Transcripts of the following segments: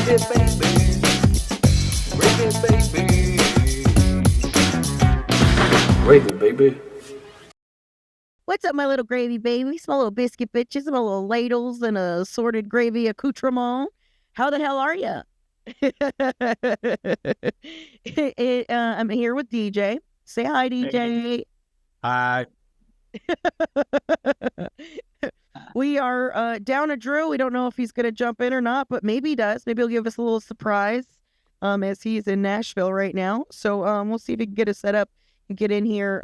Gravy, baby. What's up, my little gravy babies, my little biscuit bitches, my little ladles and assorted gravy accoutrement? How the hell are ya? I'm here with DJ. Say hi, DJ. Hi. We are down a Drew. We don't know if he's going to jump in or not, but maybe he does. Maybe he'll give us a little surprise as he's in Nashville right now. So we'll see if he can get us set up and get in here.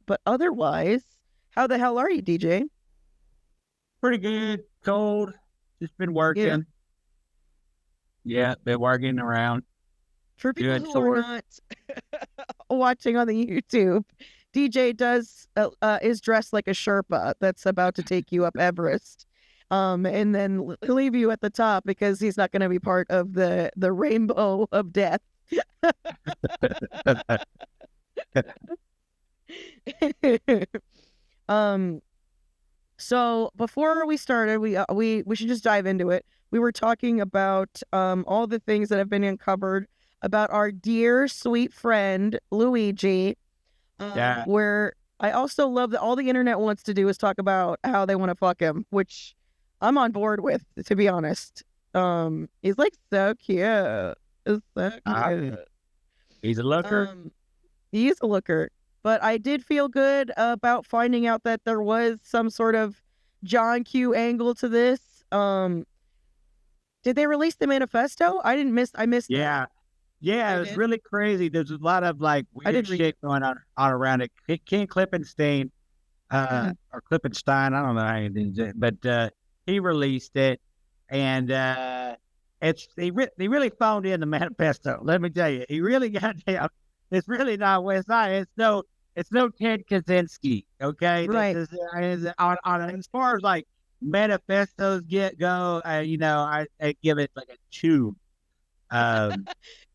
But otherwise, how the hell are you, DJ? Pretty good. Cold. Just been working. Yeah, been working around. For people who are not watching on the YouTube, DJ is dressed like a Sherpa that's about to take you up Everest, and then leave you at the top because he's not going to be part of the rainbow of death. So before we started, we should just dive into it. We were talking about all the things that have been uncovered about our dear sweet friend Luigi. Where I also love that all the internet wants to do is talk about how they want to fuck him, which I'm on board with, to be honest. He's like so cute. It's so cute. He's a looker. He is a looker. But I did feel good about finding out that there was some sort of John Q angle to this. Did they release the manifesto? I missed Yeah. it. Yeah, it was really crazy. There's a lot of like weird shit going on around it. Ken Klippenstein, or Klippenstein, I don't know how you do it, but he released it, and they really phoned in the manifesto. Let me tell you, he really got down. It's really not. It's no Ted Kaczynski. Okay, right? On as far as like manifestos go, I give it like a 2.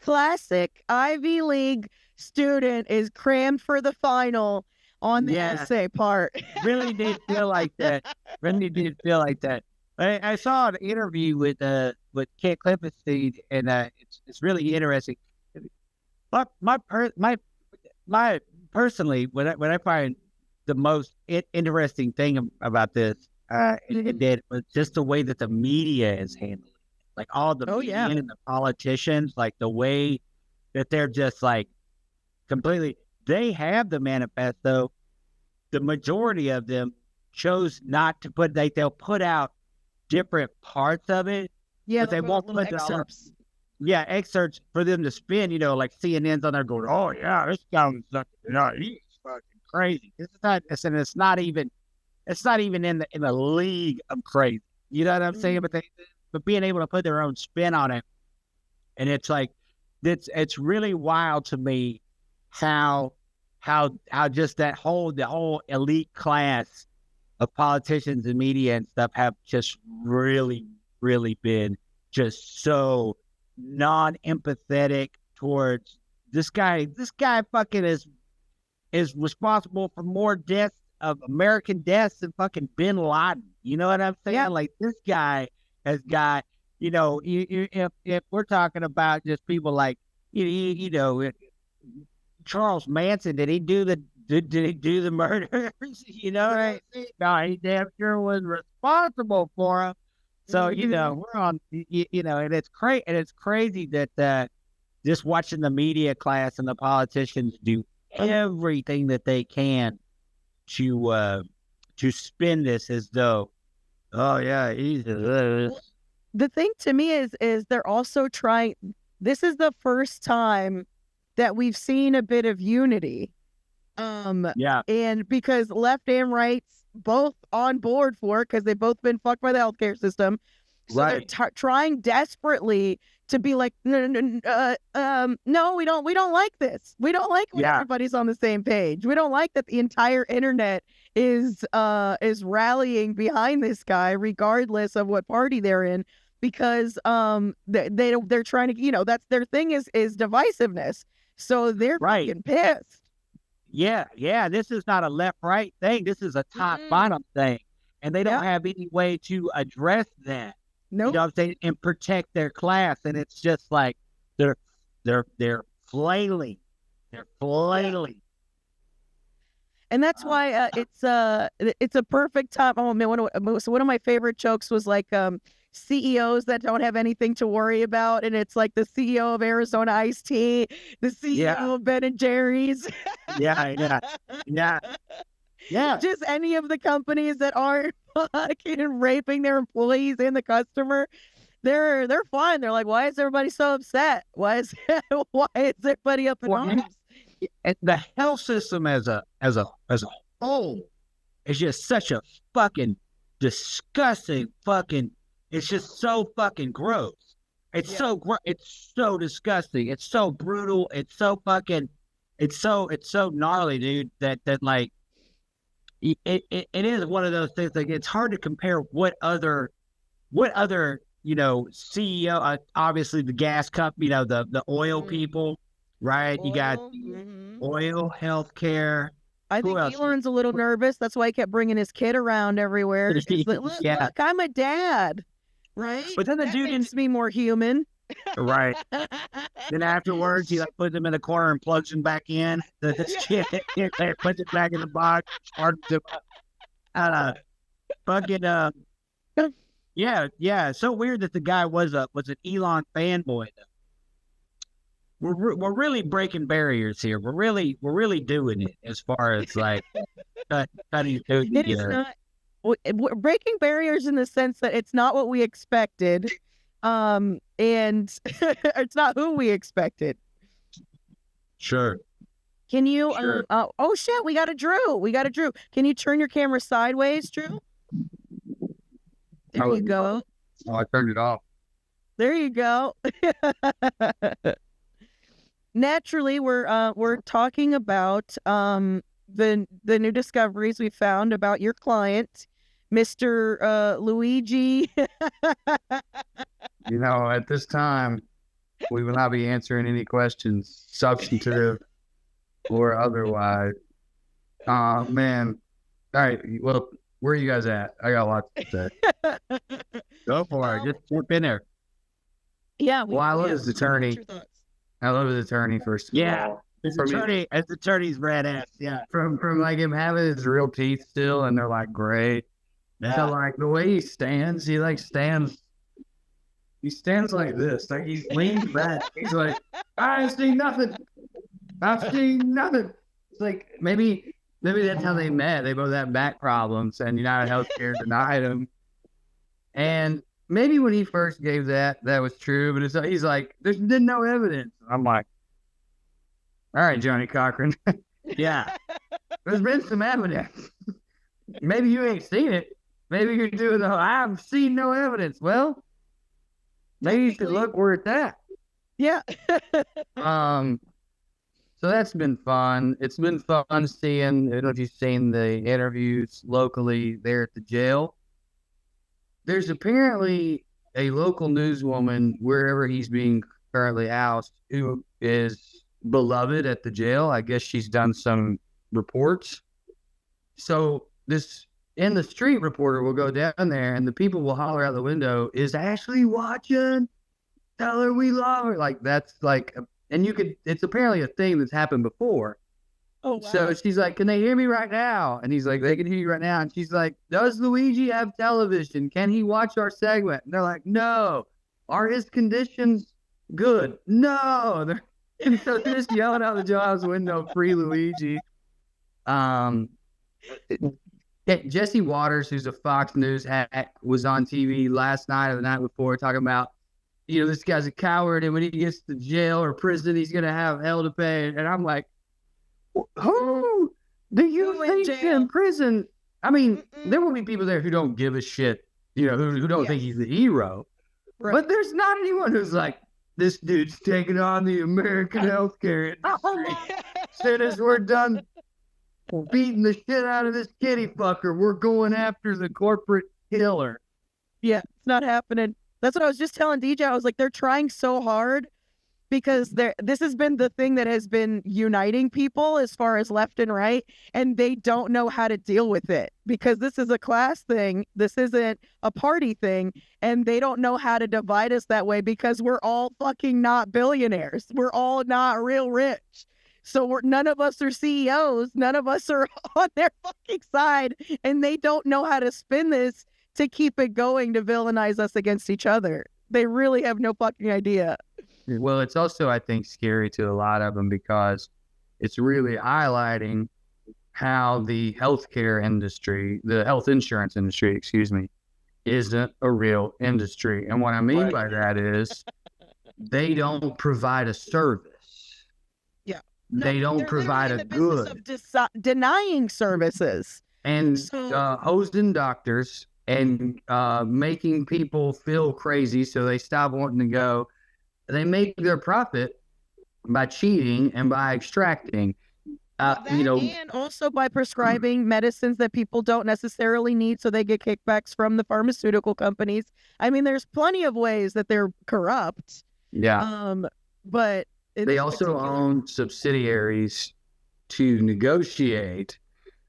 Classic Ivy League student is crammed for the final on the essay part. Really did feel like that. I saw an interview with Ken Klippenstein, and it's really interesting. My personally, what I find the most interesting thing about this, it was just the way that the media is handled. Like all the media and the politicians, like the way that they're just like completely, they have the manifesto. The majority of them chose not to they'll put out different parts of it. Yeah, but they won't put excerpts. Excerpts for them to spin, like CNN's on there going, oh yeah, this guy was he's fucking crazy. It's not even in the league of crazy. You know what I'm saying? But being able to put their own spin on it, and it's like it's really wild to me how just the whole elite class of politicians and media and stuff have just really, really been just so non-empathetic towards this guy. This guy fucking is responsible for more deaths of American deaths than fucking Bin Laden. You know what I'm saying? Yeah. Like this guy has got, if we're talking about just people like, Charles Manson, did he do the murders? Right. No, he damn sure was responsible for them. So, we're on, and it's crazy that just watching the media class and the politicians do everything that they can to spin this as though, oh yeah, he's the thing to me is they're also trying. This is the first time that we've seen a bit of unity. And because left and right's both on board for it because they've both been fucked by the healthcare system. So right. They're trying desperately to be like, no, we don't like this. We don't like when everybody's on the same page. We don't like that the entire internet is rallying behind this guy, regardless of what party they're in, because they're trying to, that's their thing is divisiveness. So they're fucking pissed. Yeah. This is not a left-right thing. This is a top-bottom thing, and they don't have any way to address that. Nope. You know what I'm saying? And protect their class. And it's just like they're flailing. They're flailing. And that's why it's a perfect time. Oh man, one of my favorite jokes was like CEOs that don't have anything to worry about, and it's like the CEO of Arizona Iced Tea, the CEO of Ben and Jerry's. Yeah. Just any of the companies that aren't fucking raping their employees and the customer. They're fine. They're like, why is everybody so upset? Why is everybody up in arms? And the health system as a whole is just such a fucking disgusting fucking. It's just so fucking gross. It's so disgusting. It's so brutal. It's so fucking. It's so gnarly, dude. That like. It is one of those things. Like it's hard to compare what other CEO. Obviously, the gas company. The oil people. Right, you got oil, healthcare. I think Elon's a little nervous. That's why he kept bringing his kid around everywhere. Like, look, I'm a dad, right? But then the dude makes me more human, right? Then afterwards, he like puts him in a corner and plugs him back in. This kid puts it back in the box. Yeah. So weird that the guy was an Elon fanboy though. We're really breaking barriers here. We're really doing it as far as like cutting through it is not breaking barriers in the sense that it's not what we expected, and it's not who we expected. Sure. Can you? Sure. Oh shit! We got a Drew. Can you turn your camera sideways, Drew? There you go. Oh, I turned it off. There you go. Naturally, we're talking about the new discoveries we found about your client, Mr. Luigi. At this time, we will not be answering any questions, substantive or otherwise. Man. All right. Well, where are you guys at? I got a lot to say. Go for it. Just jump in there. Yeah. Well, I love his attorney. I love his attorney first. Yeah. His attorney's badass. Yeah. From like him having his real teeth still, and they're like great. Yeah. So like the way he stands, he stands like this. Like he's leaned back. He's like, I see nothing. I've seen nothing. It's like maybe that's how they met. They both have back problems, and United Healthcare denied him. And maybe when he first gave that was true, but he's like, there's been no evidence. I'm like, all right, Johnny Cochran. Yeah. There's been some evidence. Maybe you ain't seen it. Maybe you're doing I've seen no evidence. Well, maybe you should look where it's at. Yeah. So that's been fun. It's been fun seeing, I don't know if you've seen the interviews locally there at the jail. There's apparently a local newswoman, wherever he's being currently housed, who is beloved at the jail. I guess she's done some reports. So this in the street reporter will go down there, and the people will holler out the window, "Is Ashley watching? Tell her we love her." Like that's like, and it's apparently a thing that's happened before. Oh, wow. So she's like, "Can they hear me right now?" And he's like, "They can hear you right now." And she's like, "Does Luigi have television? Can he watch our segment?" And they're like, "No." "Are his conditions good?" "No." And so they're just yelling out the jailhouse window, "Free Luigi." Jesse Waters, who's a Fox News hack, was on TV last night or the night before talking about, this guy's a coward, and when he gets to jail or prison, he's going to have hell to pay. And I'm like, who do you think in prison? I mean, there will be people there who don't give a shit, who don't think he's the hero. Right. But there's not anyone who's like, this dude's taking on the American healthcare industry. As soon as we're done beating the shit out of this kitty fucker, we're going after the corporate killer. Yeah, it's not happening. That's what I was just telling DJ. I was like, they're trying so hard because this has been the thing that has been uniting people as far as left and right, and they don't know how to deal with it because this is a class thing. This isn't a party thing, and they don't know how to divide us that way because we're all fucking not billionaires. We're all not real rich. So none of us are CEOs. None of us are on their fucking side, and they don't know how to spin this to keep it going to villainize us against each other. They really have no fucking idea. Well, it's also, I think, scary to a lot of them because it's really highlighting how the healthcare industry, the health insurance industry, isn't a real industry. And what I mean by that is they don't provide a service. Yeah. They don't provide a good. Of denying services. And hosting doctors and making people feel crazy so they stop wanting to go. They make their profit by cheating and by extracting, and also by prescribing medicines that people don't necessarily need, so they get kickbacks from the pharmaceutical companies. I mean, there's plenty of ways that they're corrupt. Yeah. But they also own subsidiaries to negotiate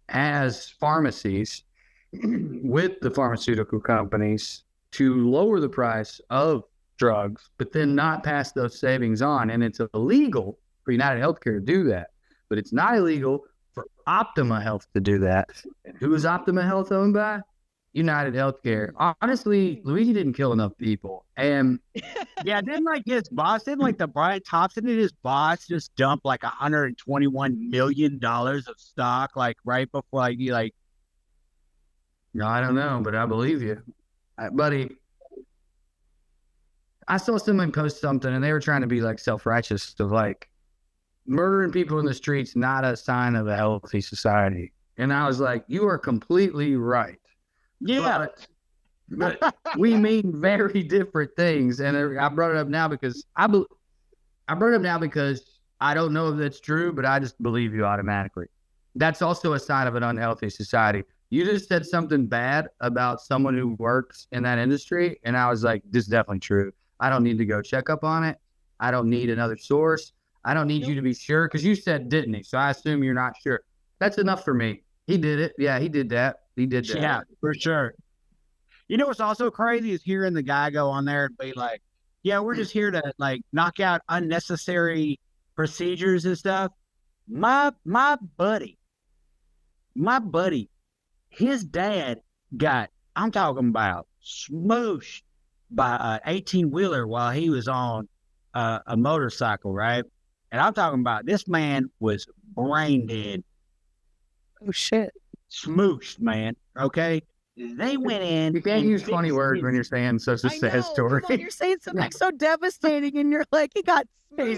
as pharmacies with the pharmaceutical companies to lower the price of drugs, but then not pass those savings on. And it's illegal for United Healthcare to do that, but it's not illegal for Optima Health to do that. And who is Optima Health owned by? United Healthcare. Honestly, Luigi didn't kill enough people. And yeah, didn't the Brian Thompson and his boss just dump like $121 million of stock like right before no, I don't know, but I believe you. Buddy, I saw someone post something and they were trying to be like self-righteous of like murdering people in the streets, not a sign of a healthy society. And I was like, you are completely right. Yeah. But we mean very different things. And I brought it up now because I don't know if that's true, but I just believe you automatically. That's also a sign of an unhealthy society. You just said something bad about someone who works in that industry, and I was like, this is definitely true. I don't need to go check up on it. I don't need another source. I don't need you to be sure, because you said, didn't he? So I assume you're not sure. That's enough for me. He did it. Yeah, he did that. He did that. Yeah, for sure. You know what's also crazy is hearing the guy go on there and be like, yeah, we're just here to like knock out unnecessary procedures and stuff. My buddy, his dad got, I'm talking about smooshed by an 18-wheeler while he was on a motorcycle, right? And I'm talking about this man was brain dead. Oh, shit. Smooshed, man. Okay? They went in. You can't use funny words when you're saying such a sad story. Come on, you're saying something so devastating, and you're like, he's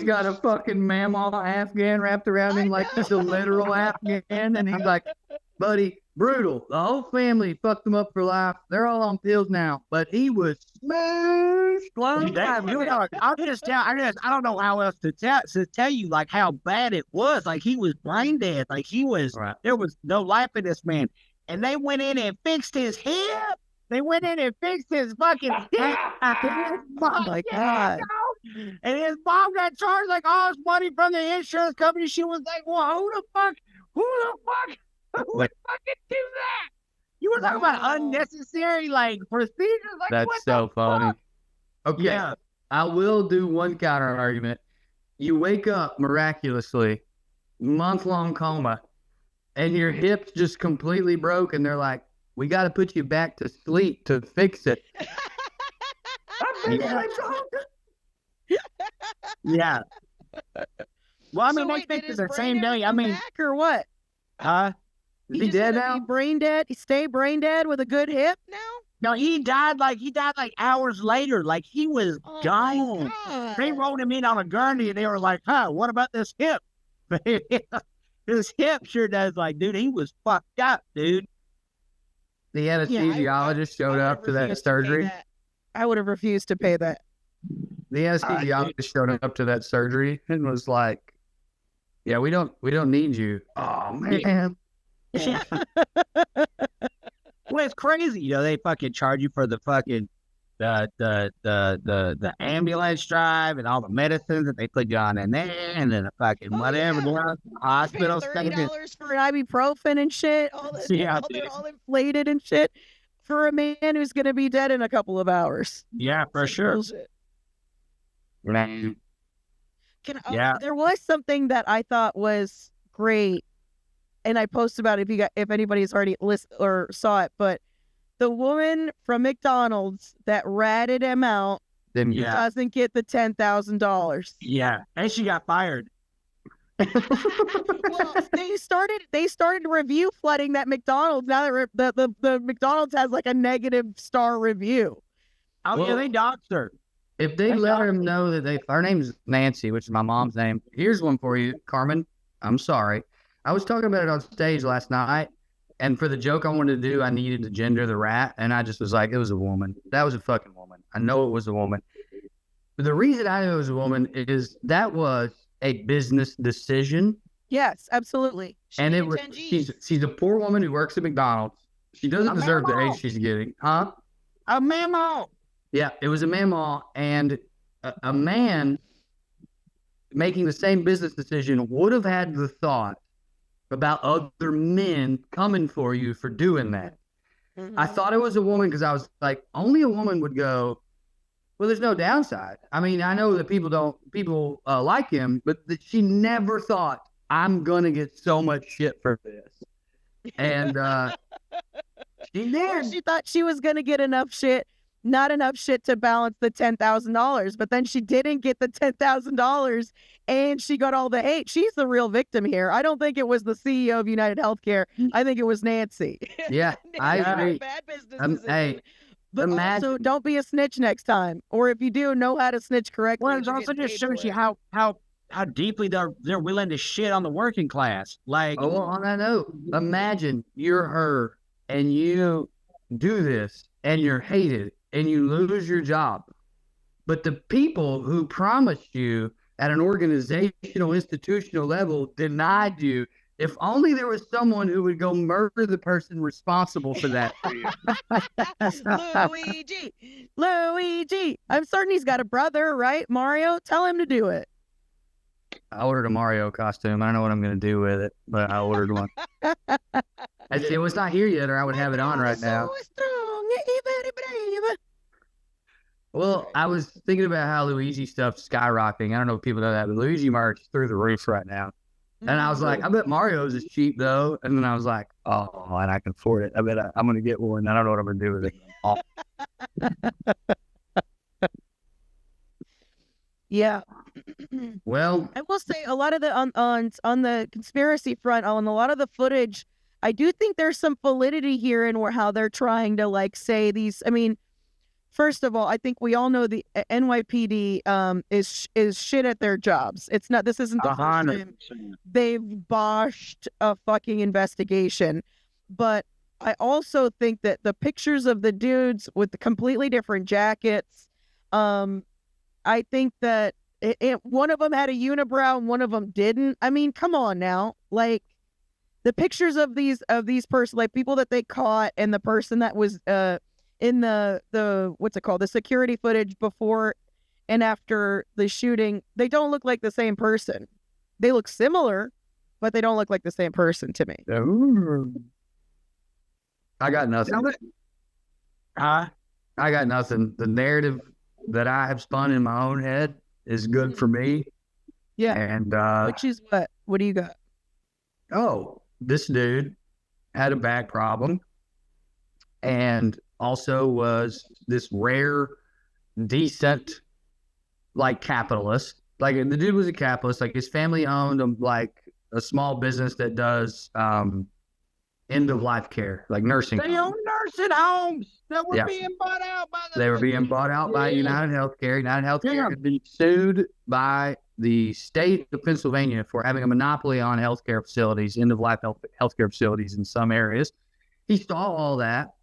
got a fucking mamaw Afghan wrapped around him like he's a literal Afghan, and he's like, buddy, brutal. The whole family fucked him up for life. They're all on pills now, but he was smashed. I don't know how else to tell you like how bad it was. Like he was brain dead. Like he was. Right. There was no life in this man. And they went in and fixed his hip. They went in and fixed his fucking hip. Oh my God. And his mom got charged like all his money from the insurance company. She was like, well, who the fuck would fucking do that? You were talking about unnecessary like procedures. Like, that's so funny. Okay. Yeah. I will do one counter argument. You wake up miraculously, month-long coma, and your hip's just completely broke, and they're like, we got to put you back to sleep to fix it. Yeah. Well, I mean, they fixed it the same day. I mean, back or what? Huh? Is he dead now? Brain dead? He stay brain dead with a good hip now? No, he died like hours later. Like he was dying. They rolled him in on a gurney, and they were like, huh, what about this hip? His hip sure does. Like, dude, he was fucked up, dude. The anesthesiologist showed up to that surgery. I would have refused to pay that. The anesthesiologist showed up to that surgery and was like, yeah, we don't need you. Oh, man. Well, it's crazy. You know, they fucking charge you for the fucking the ambulance drive and all the medicines that they put you on in there, and then the fucking whatever, going to the hospital. $30 for an ibuprofen and shit. All this, Yeah, they're all inflated and shit for a man who's gonna be dead in a couple of hours. Yeah, for sure. Bullshit. Man. There was something that I thought was great, and I posted about it if anybody's already listened or saw it, but the woman from McDonald's that ratted him out doesn't get the $10,000. Yeah, and she got fired. Well, they started review flooding that McDonald's. Now that the McDonald's has like a negative star review. Oh, yeah, they doxed her. If they let him know that her name's Nancy, which is my mom's name. Here's one for you, Carmen. I'm sorry. I was talking about it on stage last night, and for the joke I wanted to do, I needed to gender the rat, and I just was like, it was a woman. That was a fucking woman. I know it was a woman. But the reason I knew it was a woman is that was a business decision. Yes, absolutely. She's a poor woman who works at McDonald's. She doesn't deserve the age she's getting. Huh? A memo. Yeah, it was a memo, and a man making the same business decision would have had the thought about other men coming for you for doing that. Mm-hmm. I thought it was a woman because I was like, only a woman would go, well, there's no downside. I mean, I know that people like him, but that she never thought, I'm going to get so much shit for this. And she did. Well, she thought she was going to get enough shit. Not enough shit to balance the $10,000, but then she didn't get the $10,000 and she got all the hate. She's the real victim here. I don't think it was the CEO of United Healthcare. I think it was Nancy. Yeah, I agree. Bad business. Hey, but also, don't be a snitch next time. Or if you do, know how to snitch correctly. Well, it also just shows you how deeply they're willing to shit on the working class. Like, well, on that note, imagine you're her and you do this and you're hated and you lose your job. But the people who promised you at an organizational, institutional level denied you. If only there was someone who would go murder the person responsible for that for you. Luigi. I'm certain he's got a brother, right? Mario, tell him to do it. I ordered a Mario costume. I don't know what I'm going to do with it, but I ordered one. It was not here yet, or I would have it on right now. So strong, very brave. Well, I was thinking about how Luigi stuff's skyrocketing. I don't know if people know that, but Luigi merch is through the roof right now. And I was like, I bet Mario's is cheap though. And then I was like, oh, and I can afford it. I bet I'm going to get one. I don't know what I'm going to do with it. Yeah. Well, I will say a lot of the on the conspiracy front, on a lot of the footage, I do think there's some validity here in how they're trying to like say these. I mean, first of all, I think we all know the NYPD is shit at their jobs. It's not. This isn't the first time they've botched a fucking investigation. But I also think that the pictures of the dudes with the completely different jackets, I think that one of them had a unibrow and one of them didn't. I mean, come on now, like the pictures of these person, like people that they caught, and the person that was in the what's it called, the security footage before and after the shooting, they don't look like the same person. They look similar, but they don't look like the same person to me. I got nothing. I got nothing. The narrative that I have spun in my own head is good for me. Yeah. And which is what? What do you got? Oh, this dude had a back problem and also was this rare, decent, like capitalist. Like the dude was a capitalist. Like his family owned a small business that does end of life care, like nursing. They own nursing homes that were being bought out by They were being bought out by United Healthcare. United Healthcare had been sued by the state of Pennsylvania for having a monopoly on healthcare facilities, end of life healthcare facilities in some areas. He saw all that.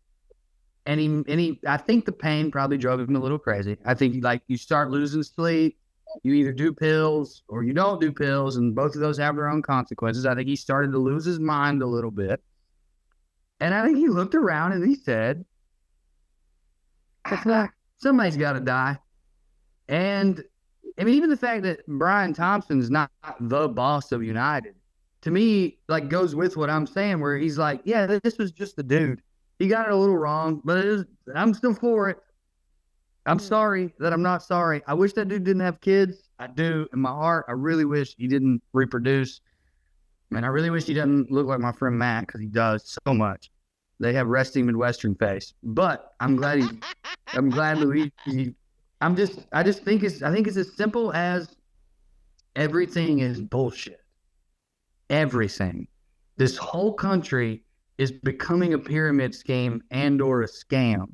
And he, I think the pain probably drove him a little crazy. I think you start losing sleep, you either do pills or you don't do pills, and both of those have their own consequences. I think he started to lose his mind a little bit. And I think he looked around and he said, Somebody's got to die. And I mean, even the fact that Brian Thompson's not the boss of United, to me, like, goes with what I'm saying, where he's like, yeah, this was just the dude. He got it a little wrong, but I'm still for it. I'm sorry that I'm not sorry. I wish that dude didn't have kids. I do. In my heart, I really wish he didn't reproduce. And I really wish he doesn't look like my friend Matt, because he does so much. They have resting Midwestern face. But I'm glad Luigi. I think it's as simple as everything is bullshit. Everything. This whole country is becoming a pyramid scheme and or a scam.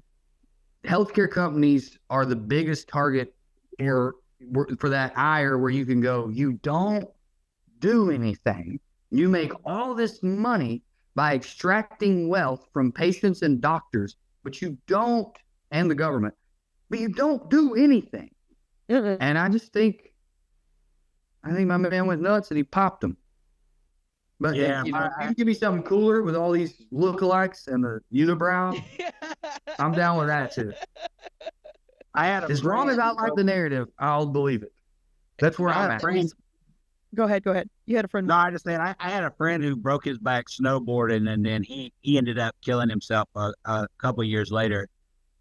Healthcare companies are the biggest target for that ire where you can go, you don't do anything. You make all this money by extracting wealth from patients and doctors, but you don't, and the government, but you don't do anything. And I think my man went nuts and he popped them. But yeah, if you give me something cooler with all these lookalikes and the unibrow, I'm down with that too. As long as I like the narrative, I'll believe it. That's where I'm at. Go ahead. You had a friend. No, I just said I had a friend who broke his back snowboarding, and then he ended up killing himself a couple of years later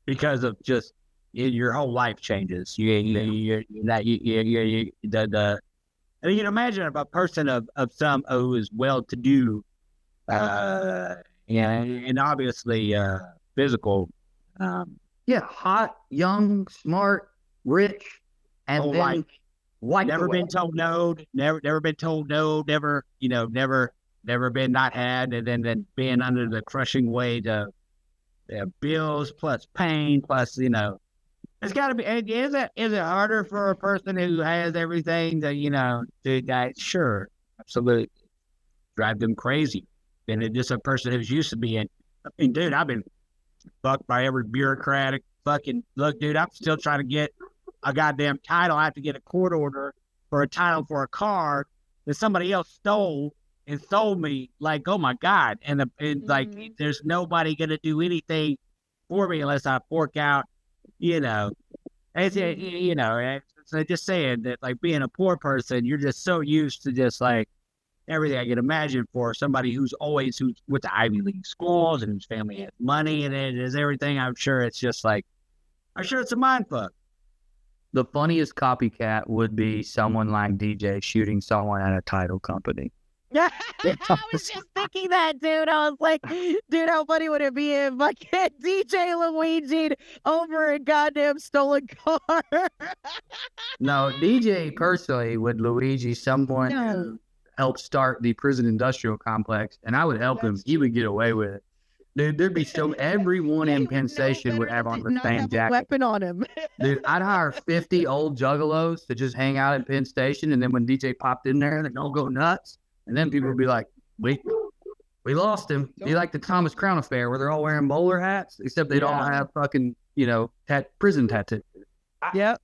because of just your whole life changes. And you can imagine if a person of some who is well-to-do, and obviously physical. Hot, young, smart, rich, and then never been told no, never been told no, never been not had, and then being under the crushing weight of bills plus pain plus it's got to be. Is it harder for a person who has everything to do that? Sure, absolutely, drive them crazy. And it's just a person who's used to being. I mean, dude, I've been fucked by every bureaucratic fucking look, dude. I'm still trying to get a goddamn title. I have to get a court order for a title for a car that somebody else stole and sold me. Like, oh my god! And like, there's nobody gonna do anything for me unless I fork out. So just saying that, like, being a poor person, you're just so used to just like everything I can imagine for somebody who's with the Ivy League schools and whose family has money and it is everything. I'm sure it's a mind fuck. The funniest copycat would be someone like DJ shooting someone at a title company. I was just thinking that, dude. I was like, dude, how funny would it be if fucking DJ Luigi over a goddamn stolen car? No, DJ personally would Luigi someone who helped start the prison industrial complex, and I would help him. He would get away with it. Dude, there'd be everyone in Penn Station would have on the same jacket. Weapon on him. Dude, I'd hire 50 old juggalos to just hang out at Penn Station, and then when DJ popped in there, they'd all go nuts. And then people would be like, we lost him. Be like the Thomas Crown affair where they're all wearing bowler hats, except they don't have fucking, prison tattoos. Yep.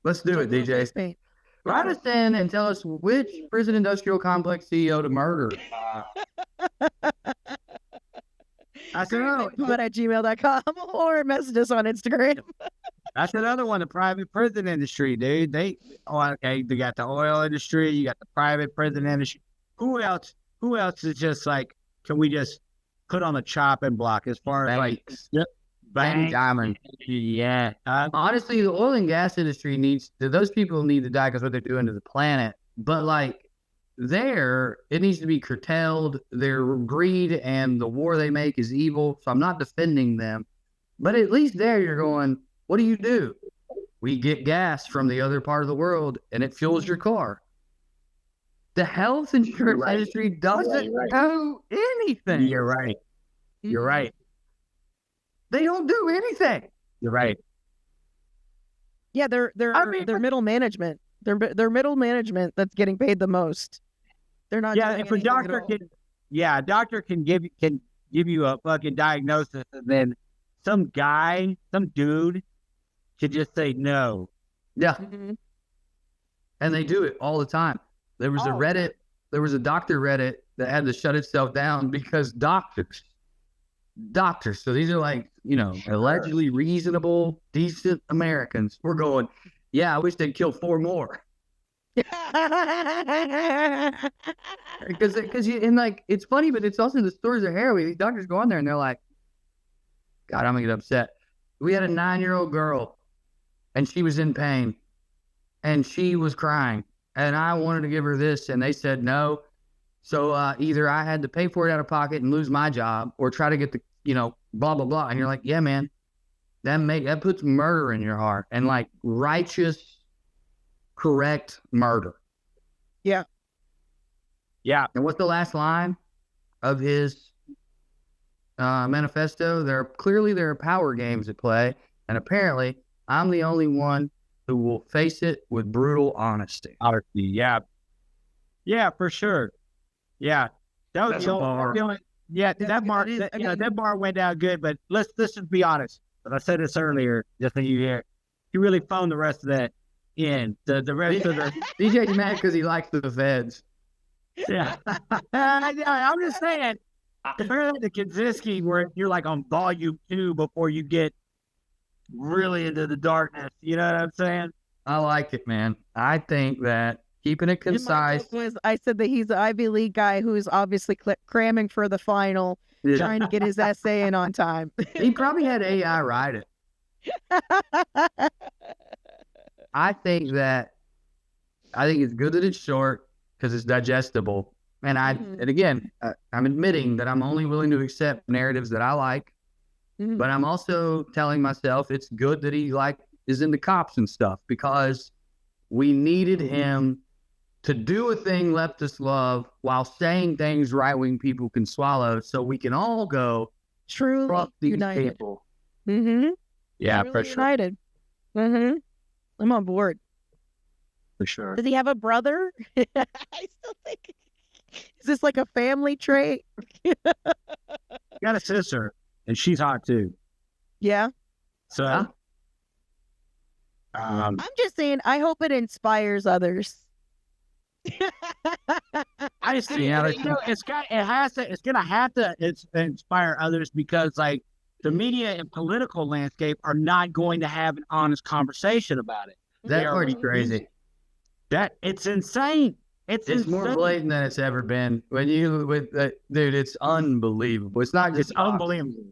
Let's do it, DJ. Write us in and tell us which prison industrial complex CEO to murder. I said, at gmail.com or message us on Instagram. That's another one, the private prison industry, dude. They got the oil industry, you got the private prison industry. Who else is just like, can we just put on the chopping block as far as banks. Like, Bang diamond. Yeah. Honestly, the oil and gas industry those people need to die because what they're doing to the planet. But like it needs to be curtailed. Their greed and the war they make is evil. So I'm not defending them. But at least there you're going, what do? We get gas from the other part of the world and it fuels your car. The health insurance industry doesn't do anything. You're right. They don't do anything. You're right. Yeah, they're middle management. They're middle management that's getting paid the most. They're not. Yeah, if a doctor can give you a fucking diagnosis, and then some dude could just say no. Yeah. Mm-hmm. And they do it all the time. There was a doctor Reddit that had to shut itself down because doctors doctors. So these are like, allegedly reasonable, decent Americans. We're going, yeah, I wish they'd kill 4 more. Because it's funny, but it's also the stories are harrowing. These doctors go on there and they're like, God, I'm gonna get upset. We had a 9-year-old girl and she was in pain and she was crying and I wanted to give her this and they said no. So either I had to pay for it out of pocket and lose my job or try to get the, blah, blah, blah. And you're like, yeah, man, that puts murder in your heart and like righteous, correct murder. Yeah. Yeah. And what's the last line of his manifesto? There are power games at play, and apparently I'm the only one who will face it with brutal honesty. Yeah, for sure. Yeah, that bar went down good. But let's just be honest. But I said this earlier, just so you hear. He really phoned the rest of that in. The rest of the DJ's mad because he likes the feds. Yeah, I'm just saying. Compare that to Kaczynski, where you're like on volume 2 before you get really into the darkness. You know what I'm saying? I like it, man. I think that keeping it concise. I said that he's an Ivy League guy who's obviously cramming for the final, trying to get his essay in on time. He probably had AI write it. I think it's good that it's short because it's digestible. And and again, I'm admitting that I'm only willing to accept narratives that I like, but I'm also telling myself it's good that he is into cops and stuff because we needed him to do a thing leftists love while saying things right-wing people can swallow, so we can all go truly united. People. Mm-hmm. Yeah, truly for sure. United. Mm-hmm. I'm on board. For sure. Does he have a brother? I still think. Is this like a family trait? Got a sister, and she's hot too. Yeah. So, I'm just saying. I hope it inspires others. I see. It's gonna have to inspire others because like the media and political landscape are not going to have an honest conversation about it. That's pretty crazy. It's insane. It's more blatant than it's ever been. Dude, it's unbelievable. It's not just unbelievable.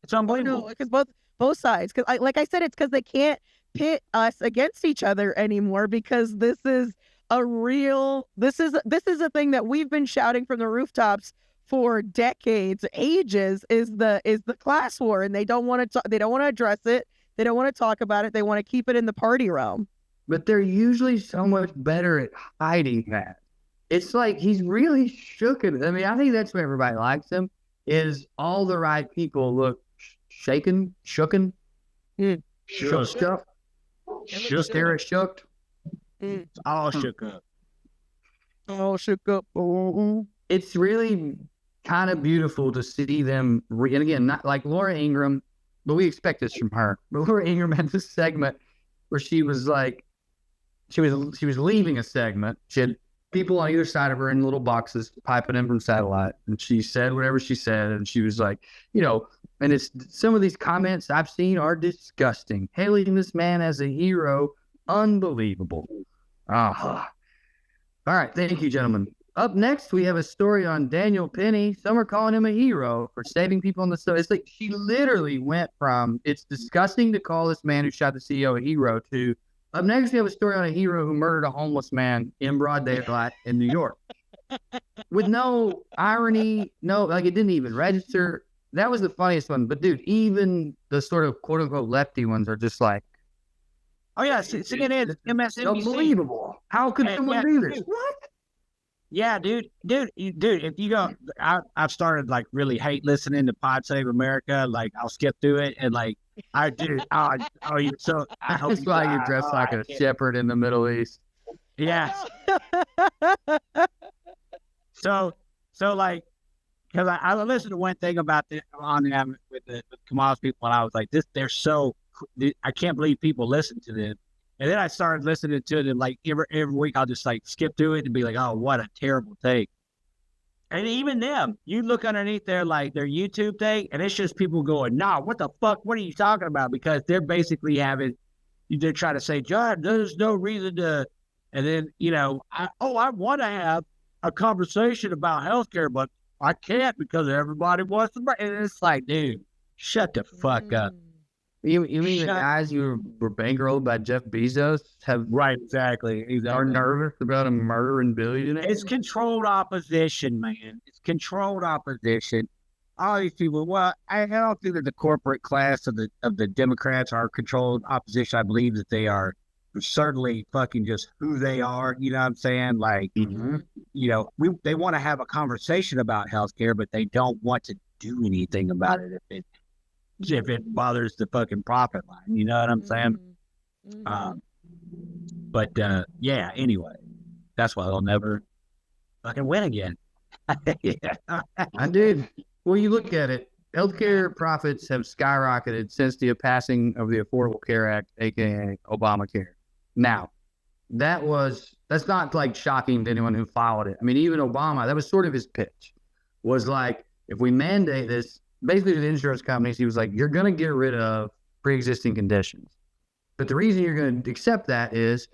It's unbelievable because both sides. Because like I said, it's because they can't pit us against each other anymore because this is a thing that we've been shouting from the rooftops for decades, ages. Is the class war, and they don't want to address it. They don't want to talk about it. They want to keep it in the party realm. But they're usually so much better at hiding that. It's like he's really shooken. I mean, I think that's why everybody likes him, is all the right people look shooken. Shook up. They're shook. It's all shook up. All shook up. Oh. It's really kind of beautiful to see them. And again, not like Laura Ingraham, but we expect this from her. But Laura Ingraham had this segment where she was like, she was leaving a segment. She had people on either side of her in little boxes piping in from satellite, and she said whatever she said, and she was like, and it's some of these comments I've seen are disgusting. Hailing this man as a hero, unbelievable. All right, thank you, gentlemen. Up next, we have a story on Daniel Penny. Some are calling him a hero for saving people on the show. It's like she literally went from it's disgusting to call this man who shot the CEO a hero to up next, we have a story on a hero who murdered a homeless man in broad daylight in New York. With no irony, it didn't even register. That was the funniest one. But, dude, even the sort of quote-unquote lefty ones are just like, oh, yeah, CNN, MSNBC. Unbelievable. How could someone do this? What? Yeah, dude, if you go, I've started like really hate listening to Pod Save America. Like I'll skip through it and like I do. So I hope that's why you dress like a shepherd in the Middle East. Yeah. So like, because I listened to one thing about this on them with Kamal's people, and I was like, I can't believe people listen to them. And then I started listening to it, and like every week I'll just like skip through it and be like, oh, what a terrible take. And even them, you look underneath their YouTube thing, and it's just people going, "Nah, what the fuck? What are you talking about?" Because they're basically they're trying to say, "John, there's no reason to," and then I want to have a conversation about healthcare, but I can't because everybody wants to. And it's like, dude, shut the fuck up. You mean the guys who were bankrolled by Jeff Bezos right? Exactly. Are nervous about a murdering billionaire? It's controlled opposition, man. It's controlled opposition. All these people. Well, I don't think that the corporate class of the Democrats are controlled opposition. I believe that they are certainly fucking just who they are. You know what I'm saying? Like, they want to have a conversation about healthcare, but they don't want to do anything about it if it bothers the fucking profit line. You know what I'm saying? Yeah, anyway, that's why they'll never fucking win again. I did. Well, you look at it, healthcare profits have skyrocketed since the passing of the Affordable Care Act, aka Obamacare. Now, that's not like shocking to anyone who followed it. I mean, even Obama, that was sort of his pitch, was like, if we mandate this, basically to the insurance companies, he was like, you're going to get rid of pre-existing conditions. But the reason you're going to accept that is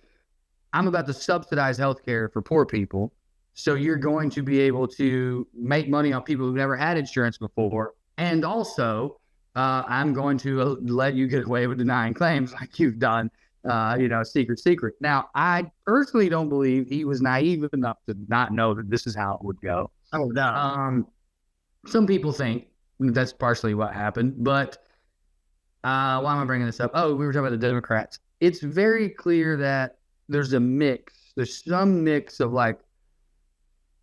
I'm about to subsidize healthcare for poor people. So you're going to be able to make money on people who've never had insurance before. And also, I'm going to let you get away with denying claims like you've done, secret. Now, I personally don't believe he was naive enough to not know that this is how it would go. Oh, no. Some people think that's partially what happened, but why am I bringing this up? Oh, we were talking about the Democrats. It's very clear that there's a mix. There's some mix of like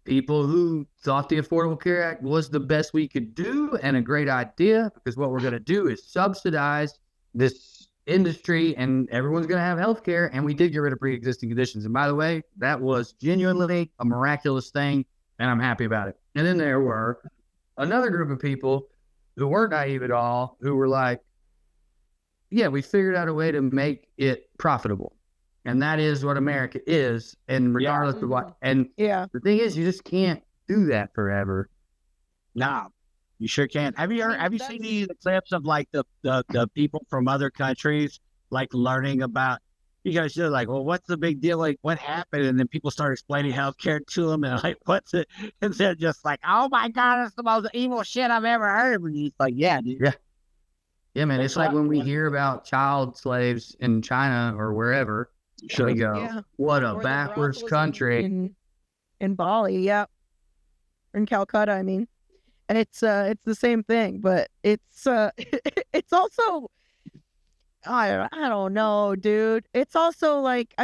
people who thought the Affordable Care Act was the best we could do and a great idea, because what we're going to do is subsidize this industry and everyone's going to have health care, and we did get rid of pre-existing conditions. And by the way, that was genuinely a miraculous thing, and I'm happy about it. And then there were another group of people who weren't naive at all, who were like, yeah, we figured out a way to make it profitable. And that is what America is. And regardless of what, and the thing is, you just can't do that forever. No, you sure can't. Have you seen these clips of like the people from other countries, like learning about, you guys are like, well, what's the big deal? Like, what happened? And then people start explaining healthcare to them, and like, what's it? And they're just like, oh my God, it's the most evil shit I've ever heard. And he's like, yeah, dude. Yeah, man. It's like when we hear about child slaves in China or wherever, we go, what a backwards country. In Bali, or in Calcutta, I mean. And it's the same thing, but it's it's also, I don't know, dude. It's also like,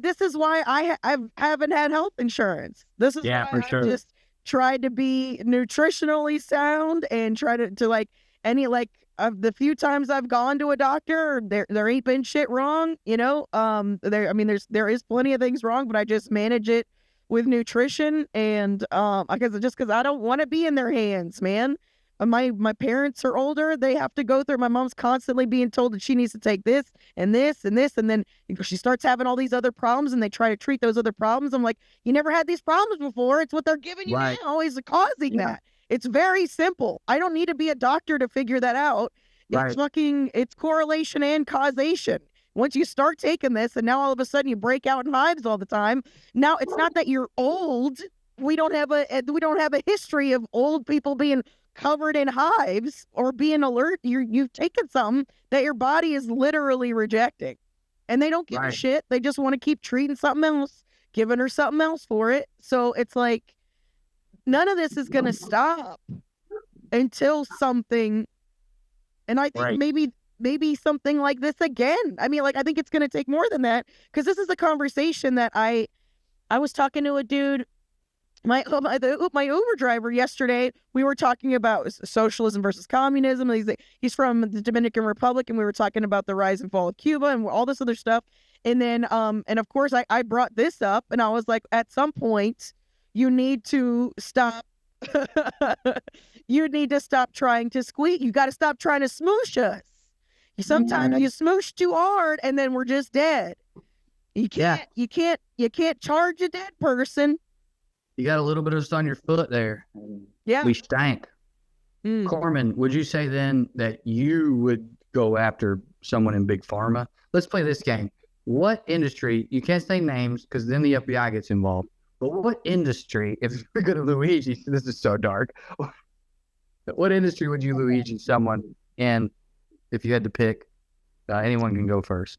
this is why I haven't had health insurance. This is why for sure. I just tried to be nutritionally sound and try to like any, like, of the few times I've gone to a doctor, there ain't been shit wrong, there is plenty of things wrong, but I just manage it with nutrition, and I guess just because I don't want to be in their hands, man. My parents are older. They have to go through. My mom's constantly being told that she needs to take this and this and this, and then she starts having all these other problems, and they try to treat those other problems. I'm like, you never had these problems before. It's what they're giving you now is causing that. It's very simple. I don't need to be a doctor to figure that out. It's it's correlation and causation. Once you start taking this, and now all of a sudden you break out in hives all the time. Now it's not that you're old. We don't have a history of old people being covered in hives or being alert. You've taken something that your body is literally rejecting, and they don't give a shit. They just want to keep treating something else, giving her something else for it. So it's like none of this is going to stop until something. And I think maybe something like this again. I mean, like, I think it's going to take more than that, because this is a conversation that I was talking to a dude, my Uber driver yesterday. We were talking about socialism versus communism. He's from the Dominican Republic, and we were talking about the rise and fall of Cuba and all this other stuff. And then, and of course, I brought this up, and I was like, at some point, you need to stop. You need to stop trying to squeak. You got to stop trying to smoosh us. Sometimes you smoosh too hard, and then we're just dead. You can't charge a dead person. You got a little bit of dust on your foot there. Yeah. We stank. Corman, would you say then that you would go after someone in big pharma? Let's play this game. What industry, you can't say names because then the FBI gets involved, but what industry, if you're going to Luigi, this is so dark, what industry would you Luigi someone in if you had to pick? Anyone can go first.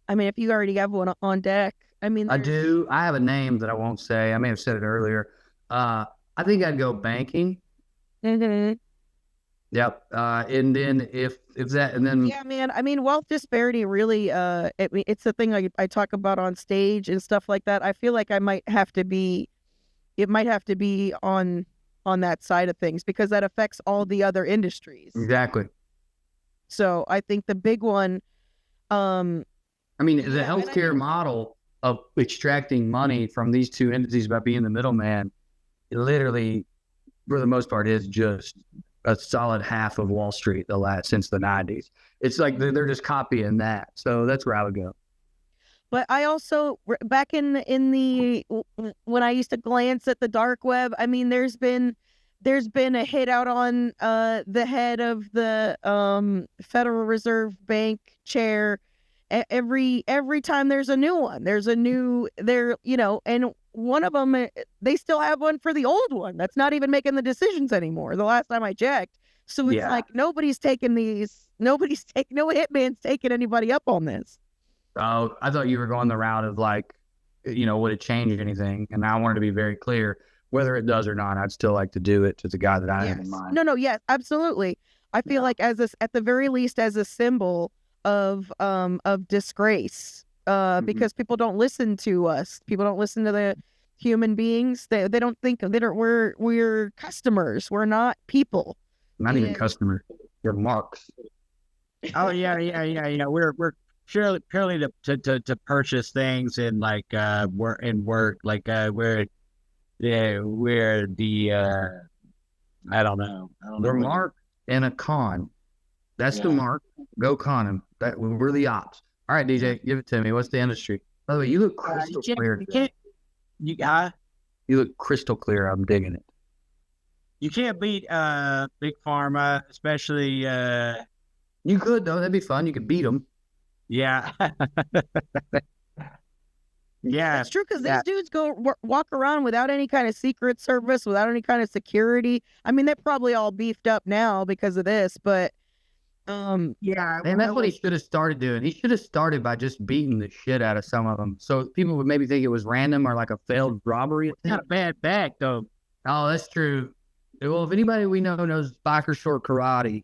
I mean, if you already have one on deck. I mean, I do. I have a name that I won't say. I may have said it earlier. I think I'd go banking. Mm-hmm. Yep. And then if that, and then yeah, man. I mean, wealth disparity really. It's the thing I talk about on stage and stuff like that. I feel like I might have to be. It might have to be on that side of things because that affects all the other industries. Exactly. So I think the big one. I mean, the healthcare model of extracting money from these two entities by being the middleman, it literally, for the most part, is just a solid half of Wall Street since the 90s. It's like they're just copying that. So that's where I would go. But I also, back in the when I used to glance at the dark web, I mean, there's been a hit out on the head of the Federal Reserve Bank chair. Every time there's a new one, and one of them, they still have one for the old one that's not even making the decisions anymore. The last time I checked. So it's like no hitman's taking anybody up on this. Oh, I thought you were going the route of like, would it change anything? And I wanted to be very clear, whether it does or not, I'd still like to do it to the guy that I have in mind. No, yes, absolutely. I feel like at the very least as a symbol of disgrace, because people don't listen to us. People don't listen to the human beings. They don't think we're customers. We're not people. Not even customers. We're marks. Oh yeah. We're purely to purchase things and like work like we're the I don't know. We're mark and a con. That's the mark. Go con him. We're the ops. All right, DJ, give it to me. What's the industry? By the way, you look crystal clear. You look crystal clear. I'm digging it. You can't beat big pharma, especially. You could though. That'd be fun. You could beat them. Yeah. Yeah, it's true because these dudes walk around without any kind of secret service, without any kind of security. I mean, they're probably all beefed up now because of this, but and that's what he should have started doing. He should have started by just beating the shit out of some of them, so people would maybe think it was random or like a failed robbery. It's not a bad back though. Oh, that's true. Well, if anybody we know knows biker short karate,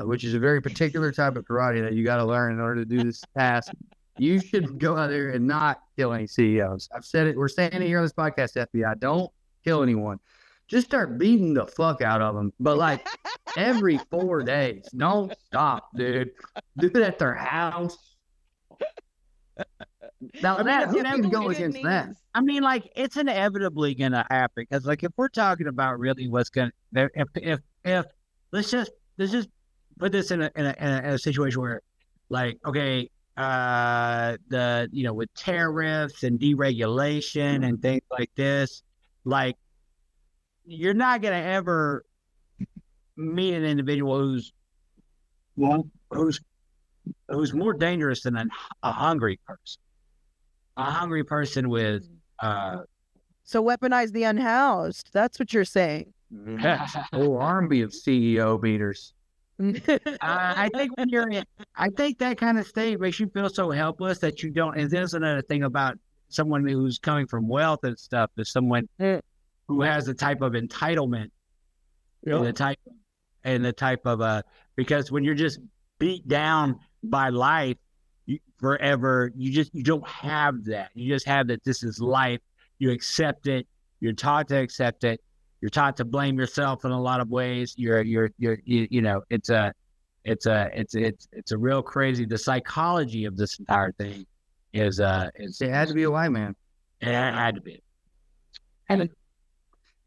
which is a very particular type of karate that you got to learn in order to do this task, you should go out there and not kill any CEOs. I've said it. We're saying it here on this podcast, FBI. Don't kill anyone. Just start beating the fuck out of them. But like every 4 days. Don't stop, dude. Do it at their house. Now who can go against that? I mean, like it's inevitably gonna happen because, like, if we're talking about really what's gonna, if let's just put this in a situation where, like, okay, with tariffs and deregulation and things like this, like, you're not gonna ever meet an individual who's more dangerous than a hungry person. A hungry person with so weaponize the unhoused. That's what you're saying. Whole army of CEO beaters. I think I think that kind of state makes you feel so helpless that you don't. And there's another thing about someone who's coming from wealth and stuff is someone who has the type of entitlement and the type of because when you're just beat down by life forever, you don't have that. You just have that this is life. You accept it. You're taught to accept it. You're taught to blame yourself in a lot of ways. It's a real crazy. The psychology of this entire thing is it had to be a white man. It had to be. And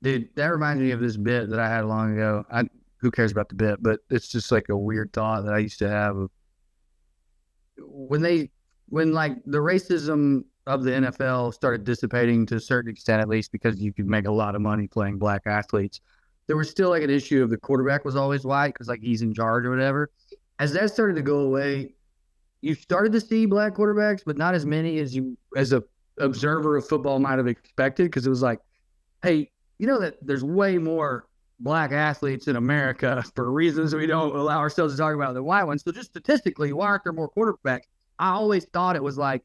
dude, that reminds me of this bit that I had long ago. Who cares about the bit? But it's just like a weird thought that I used to have. When like the racism of the NFL started dissipating to a certain extent, at least because you could make a lot of money playing black athletes, there was still like an issue of the quarterback was always white because like he's in charge or whatever. As that started to go away, you started to see black quarterbacks, but not as many as you, as a observer of football, might have expected, because it was like, hey, you know that there's way more black athletes in America for reasons we don't allow ourselves to talk about than white ones. So just statistically, why aren't there more quarterbacks? I always thought it was like,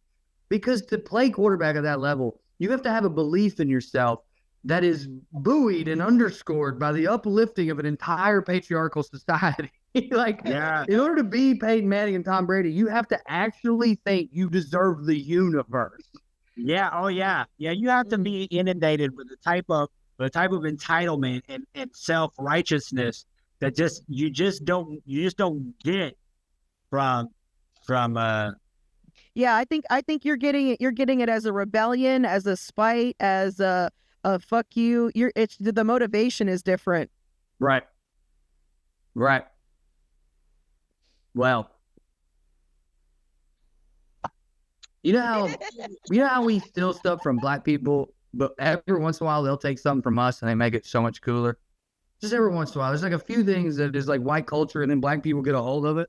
because to play quarterback at that level, you have to have a belief in yourself that is buoyed and underscored by the uplifting of an entire patriarchal society. Like, in order to be Peyton Manning and Tom Brady, you have to actually think you deserve the universe. Yeah. Oh, yeah. Yeah. You have to be inundated with the type of entitlement and self-righteousness that you just don't get from. Yeah, I think you're getting it as a rebellion, as a spite, as a fuck you. It's the motivation is different. Right. Well, you know how we steal stuff from black people, but every once in a while they'll take something from us and they make it so much cooler. Just every once in a while, there's like a few things that is like white culture, and then black people get a hold of it.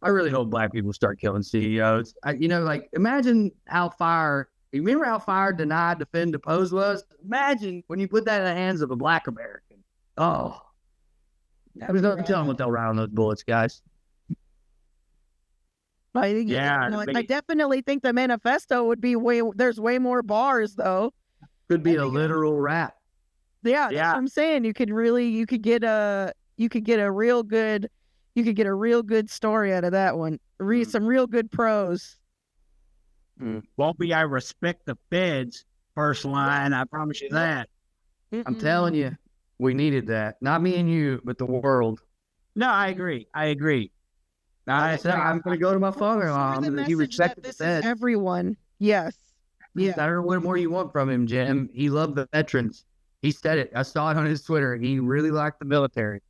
I really hope black people start killing CEOs. Like imagine how fire. You remember how fire deny, defend, depose was? Imagine when you put that in the hands of a black American. Oh, there's no telling what they'll write on those bullets, guys. I think, I definitely think the manifesto would be there's way more bars though. Could be a literal rap. Yeah, that's what I'm saying. You could get a real good story out of that one. Read some real good prose. Won't be I respect the feds first line, I promise you that. I'm telling you, we needed that. Not me and you, but the world. No, I agree. I said I'm going to go to my father-in-law. He respected the feds. Everyone. Yes. Yeah. I don't know what more you want from him, Jim. He loved the veterans. He said it. I saw it on his Twitter. He really liked the military.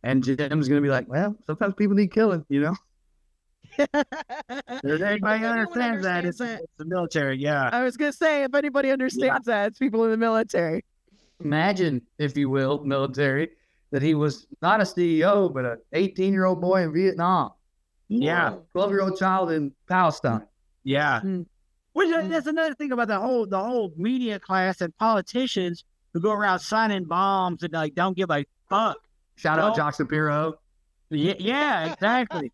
And Jim's going to be like, well, sometimes people need killing, you know? Everybody understands that. It's the military, yeah. I was going to say, if anybody understands that, it's people in the military. Imagine, if you will, military, that he was not a CEO, but an 18-year-old boy in Vietnam. Yeah. 12-year-old child in Palestine. Yeah. Which that's another thing about the whole media class and politicians who go around signing bombs and like don't give a fuck. Shout out Jock Shapiro. Yeah, exactly.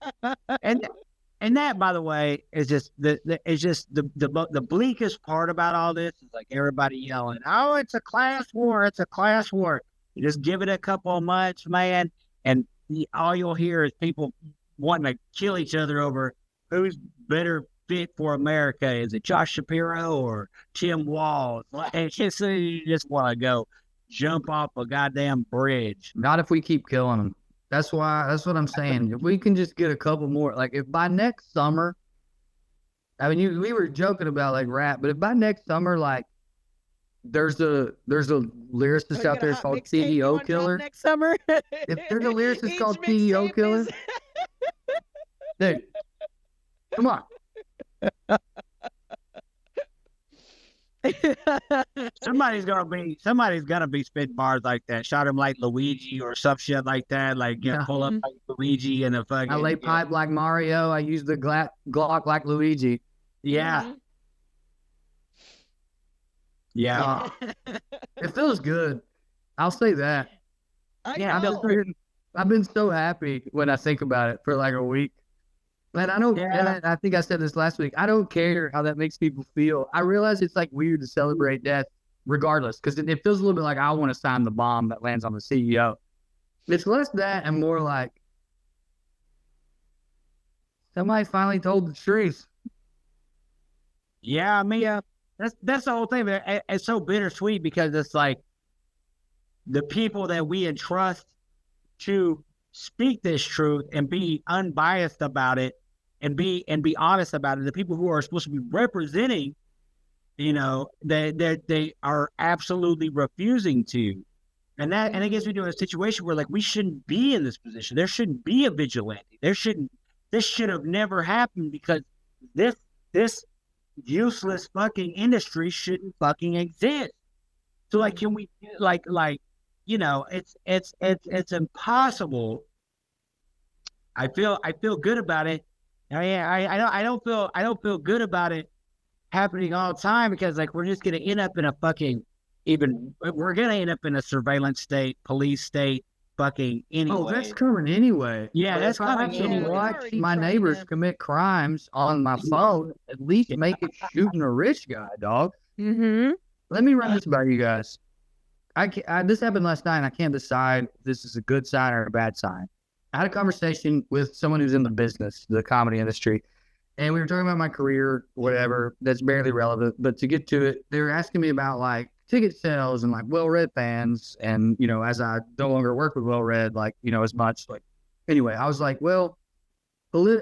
And that, by the way, is just the bleakest part about all this is like everybody yelling, "Oh, it's a class war! It's a class war!" You just give it a couple of months, man, and all you'll hear is people wanting to kill each other over who's better fit for America. Is it Josh Shapiro or Tim Walz? You just want to go jump off a goddamn bridge. Not if we keep killing them. That's what I'm saying. If we can just get a couple more, like if by next summer, I mean, we were joking about like rap, but if by next summer, like there's a lyricist out there called CEO Killer. Next summer, if there's a lyricist called CEO Killer, dude, come on. Somebody's gonna be spit bars like that. Shot him like Luigi or some shit like that. Like pull up like Luigi and a fucking. I lay pipe like Mario. I use the Glock like Luigi. Yeah. Yeah. It feels good. I'll say that. I've been so happy when I think about it for like a week. And I don't. Yeah. And I think I said this last week. I don't care how that makes people feel. I realize it's like weird to celebrate death, regardless, because it feels a little bit like I want to sign the bomb that lands on the CEO. It's less that and more like somebody finally told the truth. Yeah, I mean, that's the whole thing. It's so bittersweet because it's like the people that we entrust to speak this truth and be unbiased about it. And be honest about it. The people who are supposed to be representing, they are absolutely refusing to, and it gets me to a situation where like we shouldn't be in this position. There shouldn't be a vigilante. This should have never happened because this useless fucking industry shouldn't fucking exist. So like, can we it's impossible. I feel good about it. I don't feel good about it happening all the time, because like we're just gonna end up in a fucking we're gonna end up in a surveillance state, police state, fucking anyway. Oh, that's coming anyway. Yeah, that's coming to anyway. watch my neighbors commit crimes on my phone. At least make it shooting a rich guy, dog. Mm-hmm. Let me run this by you guys. This happened last night, and I can't decide if this is a good sign or a bad sign. I had a conversation with someone who's in the business, the comedy industry, and we were talking about my career, whatever, that's barely relevant. But to get to it, they were asking me about like ticket sales and like well-read fans. And, you know, as I no longer work with well-read, like, you know, as much, like, anyway, I was like, well,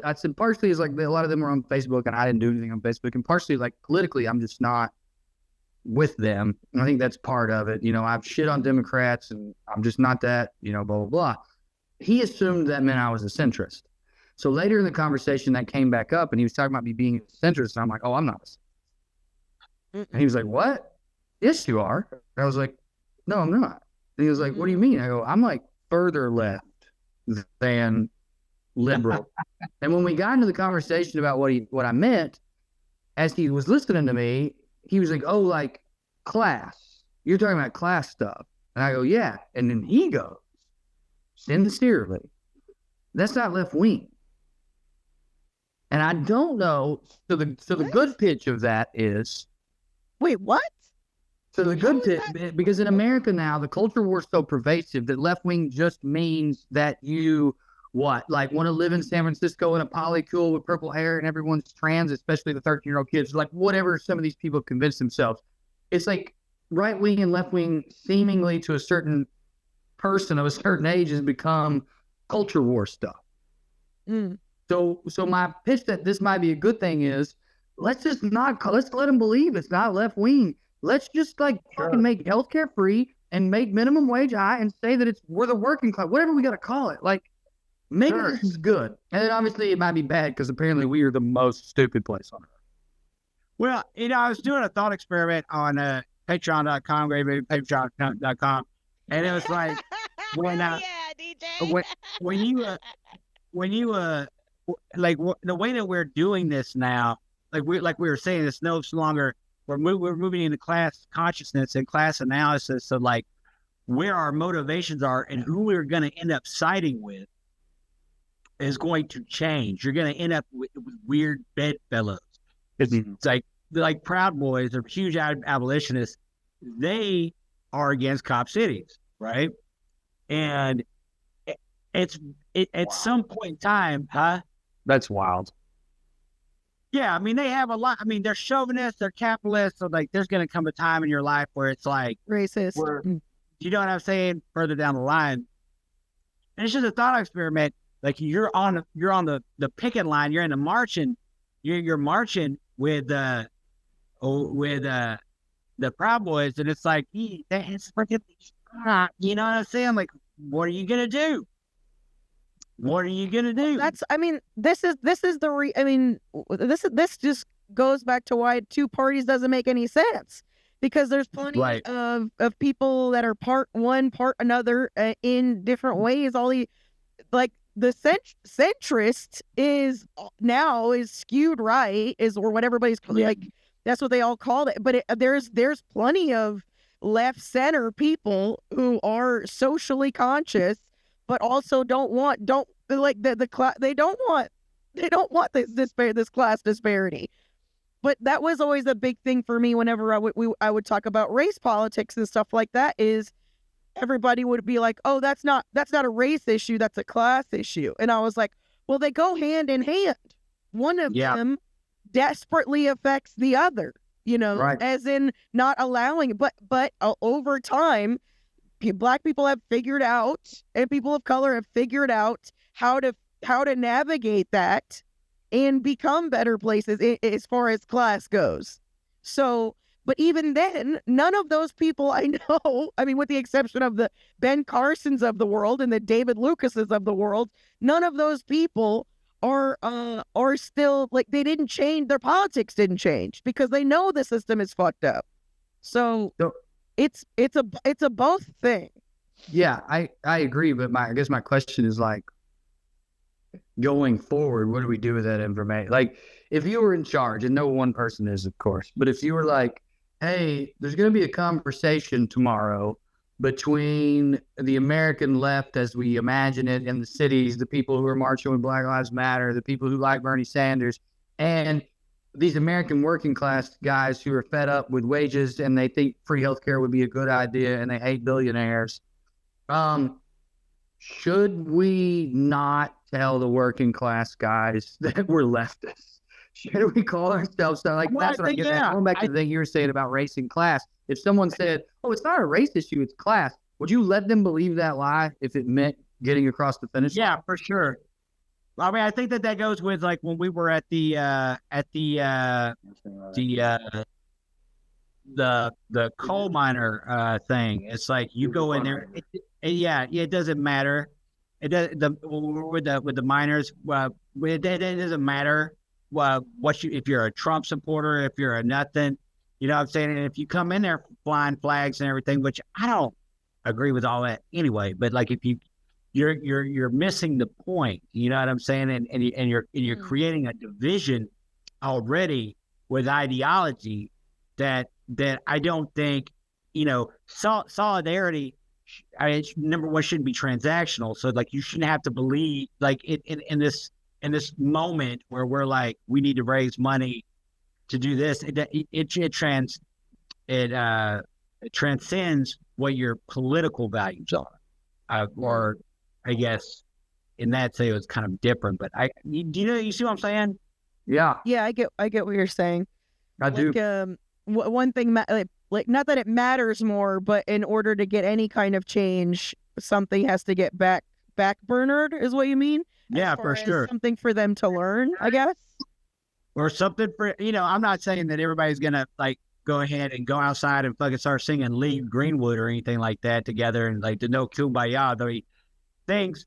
I said partially is like a lot of them are on Facebook and I didn't do anything on Facebook. And partially like politically, I'm just not with them. And I think that's part of it. You know, I've shit on Democrats and I'm just not that, you know, blah, blah, blah. He assumed that meant I was a centrist. So later in the conversation that came back up and he was talking about me being a centrist. And I'm like, oh, I'm not a centrist. And he was like, what? Yes, you are. And I was like, no, I'm not. And he was like, what do you mean? I go, I'm like further left than liberal. And when we got into the conversation about what I meant, as he was listening to me, he was like, oh, like class. You're talking about class stuff. And I go, yeah. And then he goes, sincerely, that's not left wing. And I don't know. So the good pitch of that is, wait, what? So the good pitch, because in America now, the culture war is so pervasive that left wing just means that you want to live in San Francisco in a polycule with purple hair and everyone's trans, especially the 13-year-old kids, like whatever some of these people convince themselves. It's like right wing and left wing seemingly to a certain person of a certain age has become culture war stuff. Mm. So my pitch that this might be a good thing is let's let them believe it's not left wing. Let's just fucking make healthcare free and make minimum wage high and say that we're the working class, whatever we got to call it. Like, maybe this is good. And then obviously it might be bad because apparently we are the most stupid place on earth. Well, you know, I was doing a thought experiment on patreon.com, patreon.com. And it was like, when you the way that we're doing this now, like we were saying, it's no longer, we're moving into class consciousness and class analysis of like where our motivations are and who we're going to end up siding with is going to change. You're going to end up with weird bedfellows. It's like Proud Boys are huge abolitionists. They are against cop cities, right? And at some point in time, That's wild. Yeah, I mean, they have a lot. I mean, they're chauvinists, they're capitalists. So, like, there's going to come a time in your life where it's like racist. You know what I'm saying? Further down the line, and it's just a thought experiment. Like, you're on the picket line. You're in the marching. You're marching with the Proud Boys, and it's like, that's freaking. You know what I'm saying? Like, what are you gonna do? What are you gonna do? This just goes back to why two parties doesn't make any sense, because there's plenty of people that are part one, part another in different ways. The centrist is skewed right, or what everybody's like. That's what they all call it. But there's plenty of left center people who are socially conscious, but also don't want this class disparity. But that was always a big thing for me whenever I would talk about race politics and stuff like that, is everybody would be like, oh, that's not a race issue, that's a class issue. And I was like, well, they go hand in hand. One of them desperately affects the other, you know, as in not allowing, but over time, Black people have figured out, and people of color have figured out how to navigate that and become better places as far as class goes. So, but even then, none of those people I know, I mean, with the exception of the Ben Carsons of the world and the David Lucases of the world, none of those people are still like they didn't change. Their politics didn't change because they know the system is fucked up. So it's a both thing. Yeah, I agree, but I guess my question is like, going forward, what do we do with that information? Like, if you were in charge, and no one person is, of course, but if you were like, hey, there's going to be a conversation tomorrow between the American left as we imagine it in the cities, the people who are marching with Black Lives Matter, the people who like Bernie Sanders, and these American working class guys who are fed up with wages and they think free healthcare would be a good idea and they hate billionaires. Should we not tell the working class guys that we're leftists? Should we call ourselves that? Like, that's what I get at. Going back to the thing you were saying about race and class. If someone said, oh, it's not a race issue, it's class, would you let them believe that lie if it meant getting across the finish line? Yeah, for sure. I mean, I think that goes with like when we were at the coal miner thing. It's like you go in there. It doesn't matter. It does with the miners. It doesn't matter if you're a Trump supporter, if you're a nothing. You know what I'm saying? And if you come in there flying flags and everything, which I don't agree with all that anyway. But like if you're missing the point. You know what I'm saying? And you're creating a division already with ideology that I don't think, solidarity. Number one, shouldn't be transactional. So like you shouldn't have to believe like in this moment where we're like we need to raise money to do this. It transcends what your political values are, or I guess in that say it was kind of different. But you see what I'm saying? Yeah. Yeah, I get what you're saying. I do. One thing, like not that it matters more, but in order to get any kind of change, something has to get backburnered, is what you mean? Yeah, for sure. Something for them to learn, I guess. Or something for, I'm not saying that everybody's going to like go ahead and go outside and fucking start singing Lee Greenwood or anything like that together and like to no kumbaya. Though things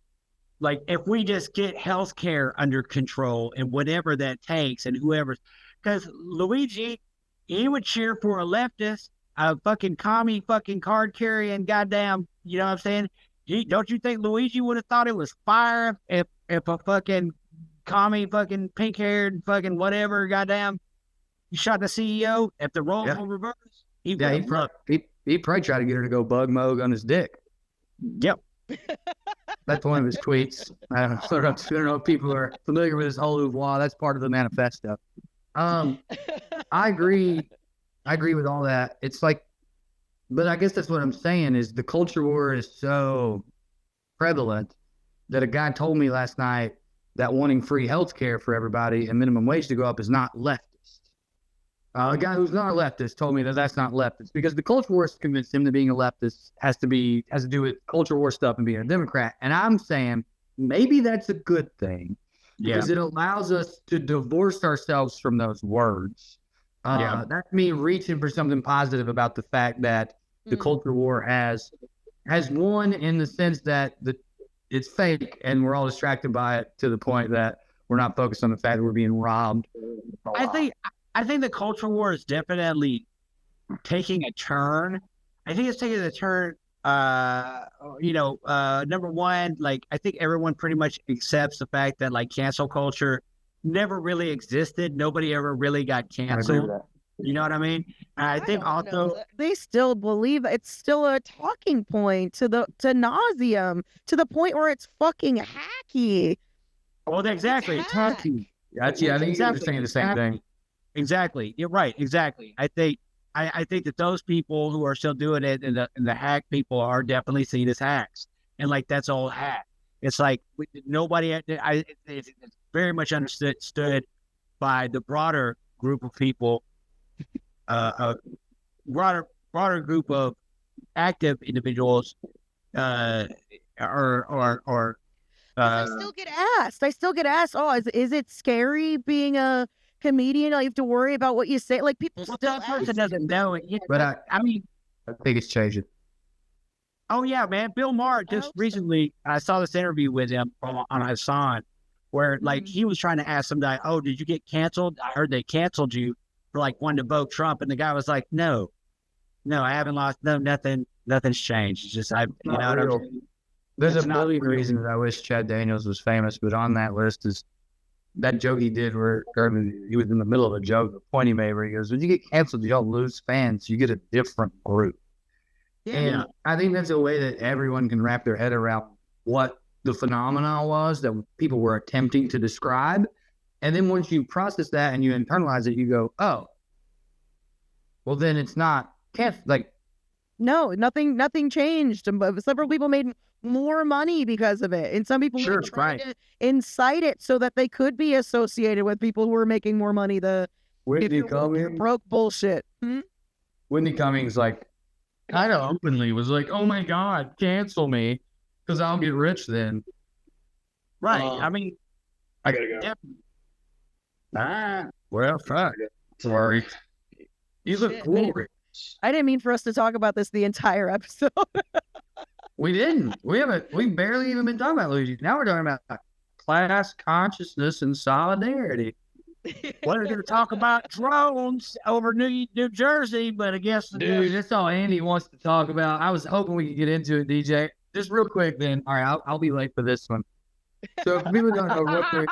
like if we just get healthcare under control and whatever that takes and whoever's, because Luigi, he would cheer for a leftist, a fucking commie, fucking card carrying goddamn, you know what I'm saying? Don't you think Luigi would have thought it was fire if a fucking commie, fucking pink haired, fucking whatever, goddamn, you shot the CEO? If the roles were reversed, he'd probably try to get her to go bug Moog on his dick. Yep. That's one of his tweets. I don't know if people are familiar with his whole oeuvre. That's part of the manifesto. I agree with all that. It's like, but I guess that's what I'm saying is the culture war is so prevalent that a guy told me last night that wanting free health care for everybody and minimum wage to go up is not leftist. A guy who's not a leftist told me that that's not leftist because the culture wars convinced him that being a leftist has to do with culture war stuff and being a Democrat. And I'm saying maybe that's a good thing because it allows us to divorce ourselves from those words. That's me reaching for something positive about the fact that the culture war has won in the sense that it's fake and we're all distracted by it to the point that we're not focused on the fact that we're being robbed. I think the culture war is definitely taking a turn. I think it's taking a turn. Number one, like I think everyone pretty much accepts the fact that like cancel culture never really existed. Nobody ever really got canceled. You know what I mean? And I think also they still believe it's still a talking point to nauseum, to the point where it's fucking hacky. Well, exactly. Hacky. Gotcha. I think you're saying the same thing. Exactly. You're right. Exactly. I think that those people who are still doing it and the hack people are definitely seen as hacks. And like that's all hack. It's like nobody. It's very much understood by the broader group of people, a broader group of active individuals, I still get asked. Oh, is it scary being a comedian? I have to worry about what you say. Like people still that person doesn't know it. But I think it's changing. Oh yeah, man. Bill Maher just recently, I saw this interview with him on Hassan where like he was trying to ask some guy, "Oh, did you get canceled? I heard they canceled you for like wanting to vote Trump," and the guy was like, "No, I haven't lost. No, nothing's changed. It's just There's a million reasons I wish Chad Daniels was famous, but on that list is that joke he did where he was in the middle of a joke, the point he made where he goes, when you get canceled, you don't lose fans, you get a different group. Yeah. And I think that's a way that everyone can wrap their head around what the phenomenon was that people were attempting to describe. And then once you process that and you internalize it, you go, oh, well, then it's not, no, nothing changed. Several people made more money because of it. And some people were trying to incite it so that they could be associated with people who were making more money. Whitney Cummings broke bullshit. Whitney Cummings, like, kind of openly was like, oh my God, cancel me because I'll get rich then. Right. I mean, I gotta go. Well, fuck. Sorry. You look cool. I didn't mean for us to talk about this the entire episode. We didn't. We barely even been talking about Luigi. Now we're talking about class consciousness and solidarity. We're going to talk about drones over New Jersey, but I guess... Dude, that's all Andy wants to talk about. I was hoping we could get into it, DJ. Just real quick then. All right, I'll be late for this one. So if people don't know real quick,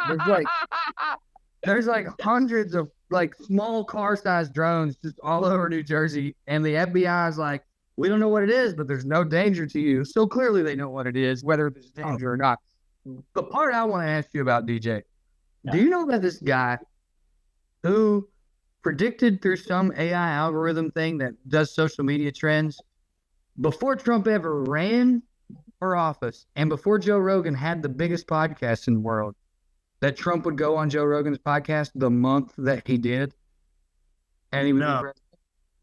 there's like hundreds of like small car-sized drones just all over New Jersey, and the FBI is like, we don't know what it is, but there's no danger to you. So clearly they know what it is, whether there's danger or not. The part I want to ask you about, DJ, do you know about this guy who predicted through some AI algorithm thing that does social media trends before Trump ever ran for office and before Joe Rogan had the biggest podcast in the world, that Trump would go on Joe Rogan's podcast the month that he did? And he would be president?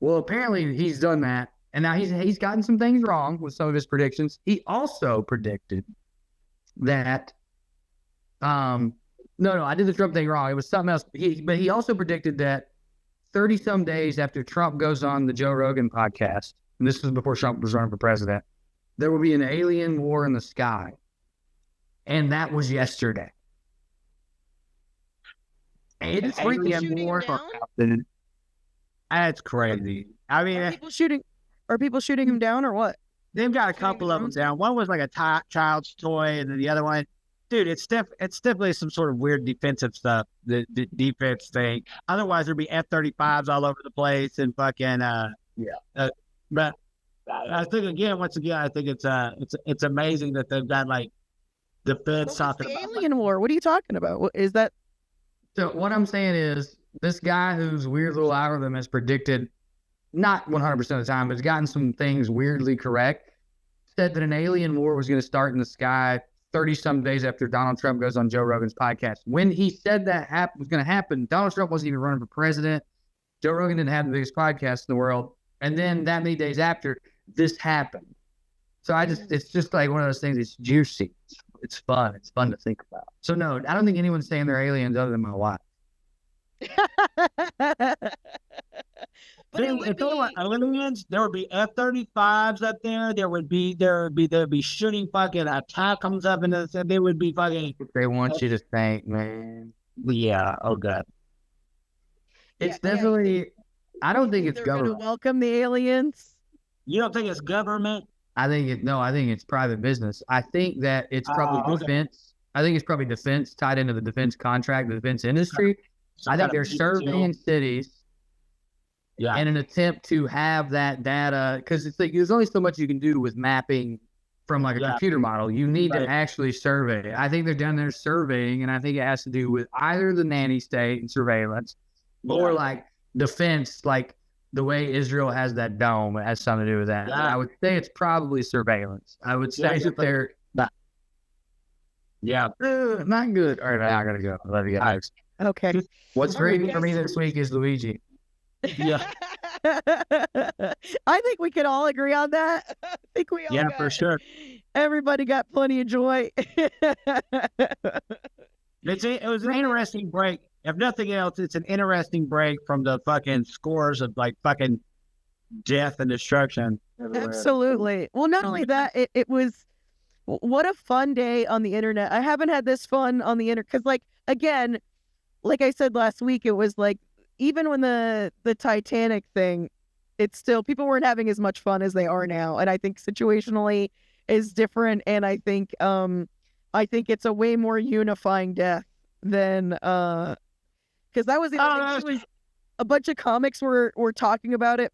Well, apparently he's done that. And now he's gotten some things wrong with some of his predictions. He also predicted that, no, I did the Trump thing wrong. It was something else. But he also predicted that 30-some days after Trump goes on the Joe Rogan podcast, and this was before Trump was running for president, there will be an alien war in the sky. And that was yesterday. It's freaking war. That's crazy. I mean, are people shooting him down or what? They've got a couple of them down. One was like a child's toy, and then the other one, dude, it's definitely some sort of weird defensive stuff. The defense thing. Otherwise, there'd be F-35s all over the place and fucking but I think once again, I think it's amazing that they've got like defense talking about alien war. What are you talking about? What is that? So what I'm saying is, this guy whose weird little algorithm has predicted, not 100% of the time, but has gotten some things weirdly correct, said that an alien war was going to start in the sky 30-some days after Donald Trump goes on Joe Rogan's podcast. When he said that was going to happen, Donald Trump wasn't even running for president. Joe Rogan didn't have the biggest podcast in the world. And then that many days after, this happened. So it's just like one of those things. It's juicy. It's fun. It's fun to think about. So no, I don't think anyone's saying they're aliens other than my wife. But if there were aliens, there would be F-35s up there. There'd be shooting fucking comes up and they would be fucking. They want you to think, man. Yeah. Oh God. It's definitely. I don't think it's government. Going to welcome the aliens. You don't think it's government? I think it's private business. I think that it's probably defense. I think it's probably defense tied into the defense contract, the defense industry. I think they're surveying cities in an attempt to have that data, because it's like there's only so much you can do with mapping from like a computer model. You need to actually survey. I think they're down there surveying, and I think it has to do with either the nanny state and surveillance or like defense, like the way Israel has that dome. It has something to do with that. Yeah. I would say it's probably surveillance. I would say that they're not. Yeah, not good. All right, I gotta go. I love you guys. Okay. What's great for me this week is Luigi. Yeah. I think we can all agree on that. I think we all for sure. Everybody got plenty of joy. It was an interesting break. If nothing else, it's an interesting break from the fucking scores of like fucking death and destruction everywhere. Absolutely. Well, not only that, it was what a fun day on the internet. I haven't had this fun on the internet because, like, again, like I said last week, it was like even when the Titanic thing, it's still people weren't having as much fun as they are now, and I think situationally is different, and I think it's a way more unifying death than because that was the other thing. A bunch of comics were talking about it,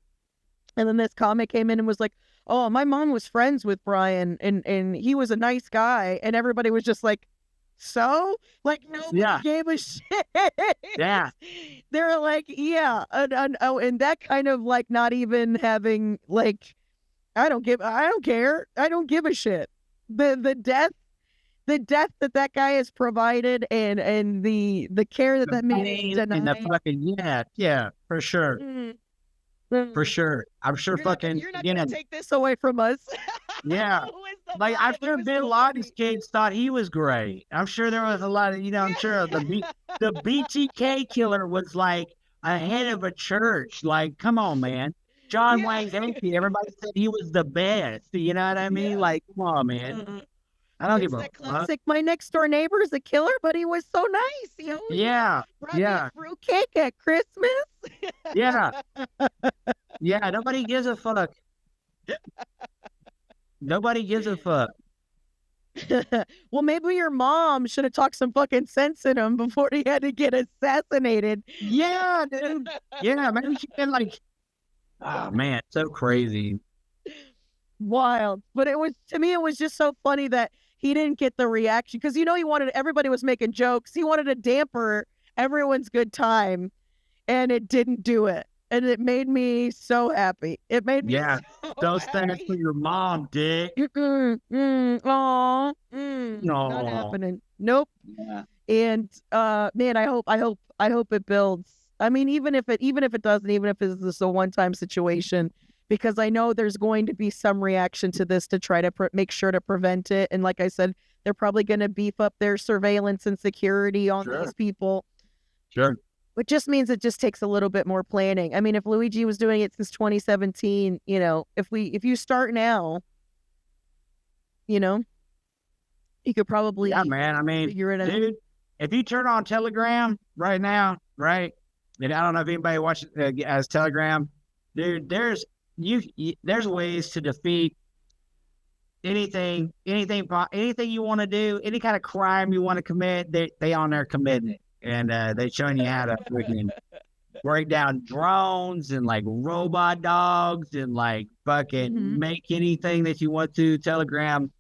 and then this comic came in and was like, "Oh, my mom was friends with Brian, and he was a nice guy," and everybody was just like, "So?" Like nobody gave a shit. Yeah, they're like, "Yeah," and that kind of like not even having like, I don't care, I don't give a shit. The death that guy has provided, and the care that man is denied. And the fucking yeah, for sure. For sure. I'm sure You're not gonna take this away from us. Yeah. Like, I'm sure Bin Laden's kids thought he was great. I'm sure there was a lot of, I'm sure the BTK killer was like a head of a church. Like, come on, man. John Wayne Gacy, everybody said he was the best. You know what I mean? Yeah. Like, come on, man. I don't give a fuck. Classic. My next door neighbor is a killer, but he was so nice. Yeah. Brought me a fruitcake at Christmas. Yeah. Yeah. Nobody gives a fuck. Nobody gives a fuck. Well, maybe your mom should have talked some fucking sense in him before he had to get assassinated. Yeah, dude. Yeah, maybe she's been like, oh man, so crazy. Wild. But to me, it was just so funny that he didn't get the reaction because everybody was making jokes. He wanted to damper everyone's good time, and it didn't do it. And it made me so happy. It made me those things for your mom, Dick. Not happening. Nope. Yeah. And man, I hope it builds. I mean, even if it doesn't, even if it's just a one-time situation, because I know there's going to be some reaction to this to try to make sure to prevent it. And like I said, they're probably going to beef up their surveillance and security on these people. Sure. Which just means it just takes a little bit more planning. I mean, if Luigi was doing it since 2017, if you start now, you could probably man. I mean, figure it out. Dude, if you turn on Telegram right now, right? And I don't know if anybody watches as Telegram, dude. There's ways to defeat anything you want to do, any kind of crime you want to commit. They on there committing it. And they showing you how to freaking break down drones and like robot dogs and like fucking make anything that you want to. Telegram.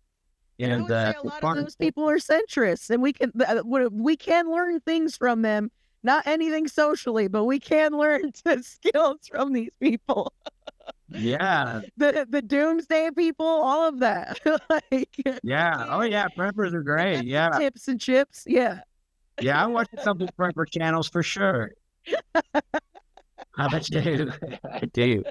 And a lot of those people are centrists, and we can learn things from them. Not anything socially, but we can learn skills from these people. Yeah. The doomsday people, all of that. Yeah. Oh yeah, preppers are great. Yeah. Tips and chips. Yeah. Yeah, I'm watching some of the prepper channels for sure. I bet you do. I do.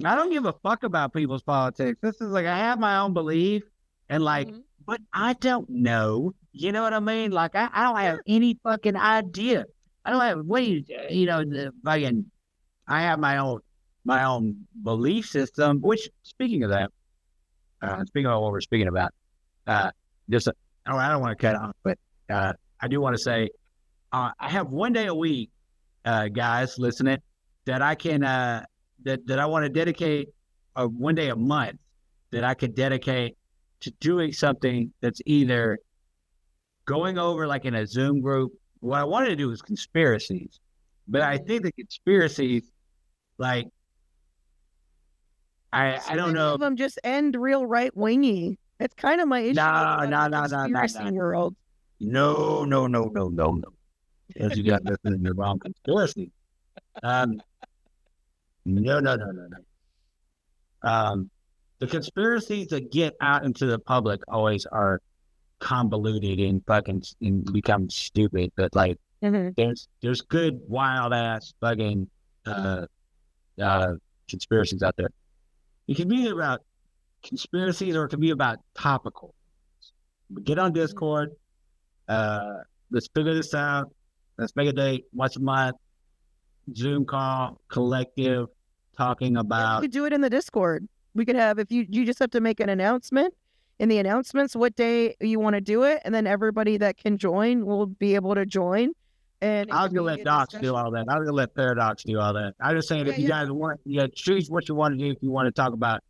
I don't give a fuck about people's politics. This is like, I have my own belief, and like, but I don't know. You know what I mean? Like, I don't have any fucking idea. I don't have, I have my own belief system, which, speaking of that, speaking of what we're speaking about, I don't want to cut off, but, I do want to say, I have one day a week, guys, listening, that I can, that I want to dedicate, one day a month that I could dedicate to doing something that's either going over like in a Zoom group. What I wanted to do was conspiracies, but I think the conspiracies, like, I don't know. Some of them just end real right-wingy. It's kind of my issue. No. World. No. Because you got this in the wrong conspiracy. No. The conspiracies that get out into the public always are convoluted and fucking and become stupid. But like, there's good wild ass fucking conspiracies out there. It can be about conspiracies or it can be about topical. Get on Discord. Let's figure this out. Let's make a date once a month. Zoom call, collective, talking about. We could do it in the Discord. We could have, if you just have to make an announcement. in the announcements what day you want to do it, and then everybody that can join will be able to join. And I was gonna let Docs do all that. I was gonna let Paradox do all that. I was just saying, if you guys want, choose what you want to do. If you want to talk about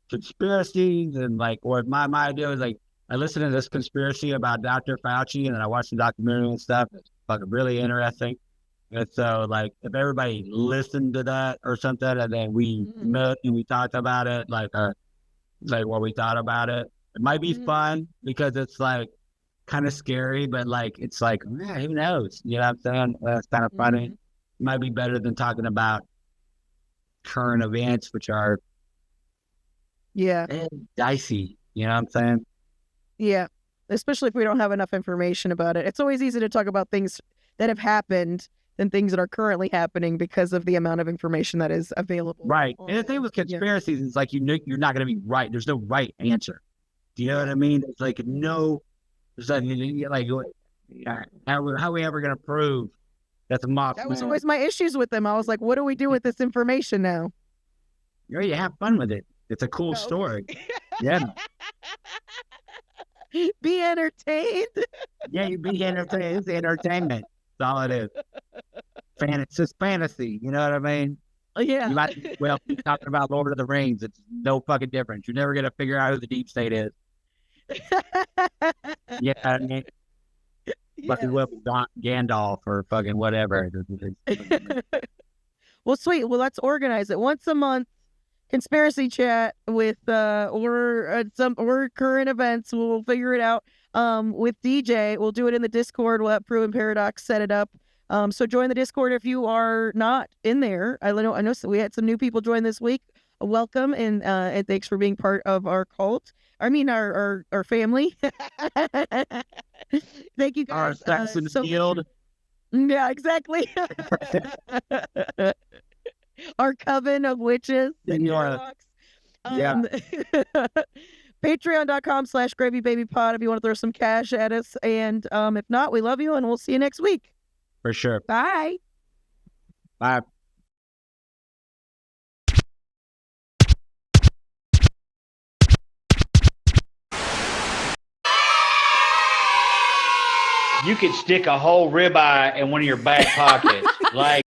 conspiracies and like, or my idea was like, I listened to this conspiracy about Dr. Fauci, and then I watched the documentary and stuff. It's fucking really interesting. And so, like, if everybody listened to that or something, and then we met and we talked about it, like what we thought about it, it might be fun because it's like kind of scary, but like it's like, man, who knows? You know what I'm saying? It's kind of funny. It might be better than talking about current events, which are dicey. You know what I'm saying? Yeah, especially if we don't have enough information about it. It's always easy to talk about things that have happened than things that are currently happening because of the amount of information that is available. Right. And the thing with conspiracies is like, you're not going to be right. There's no right answer. Do you know what I mean? It's like, no, there's like, how are we ever going to prove that the moth? That was always my issues with them. I was like, what do we do with this information now? You have fun with it. It's a cool story. Yeah. Be entertained. Yeah, you be entertained. It's entertainment. That's all it is. It's just fantasy. You know what I mean? Yeah. You might be talking about Lord of the Rings. It's no fucking difference. You're never gonna figure out who the deep state is. Yeah, I mean, fucking Gandalf or fucking whatever. Well, sweet. Well, let's organize it once a month. Conspiracy chat with or current events. We'll figure it out. With DJ, we'll do it in the Discord. We'll have Prue and Paradox set it up. So join the Discord if you are not in there. I know we had some new people join this week. Welcome and thanks for being part of our cult. I mean our family. Thank you guys. Our Saxon Guild. Yeah, exactly. Our coven of witches. Yeah. Patreon.com/gravybabypod if you want to throw some cash at us. And if not, we love you and we'll see you next week. For sure. Bye. Bye. You could stick a whole ribeye in one of your back pockets. Like,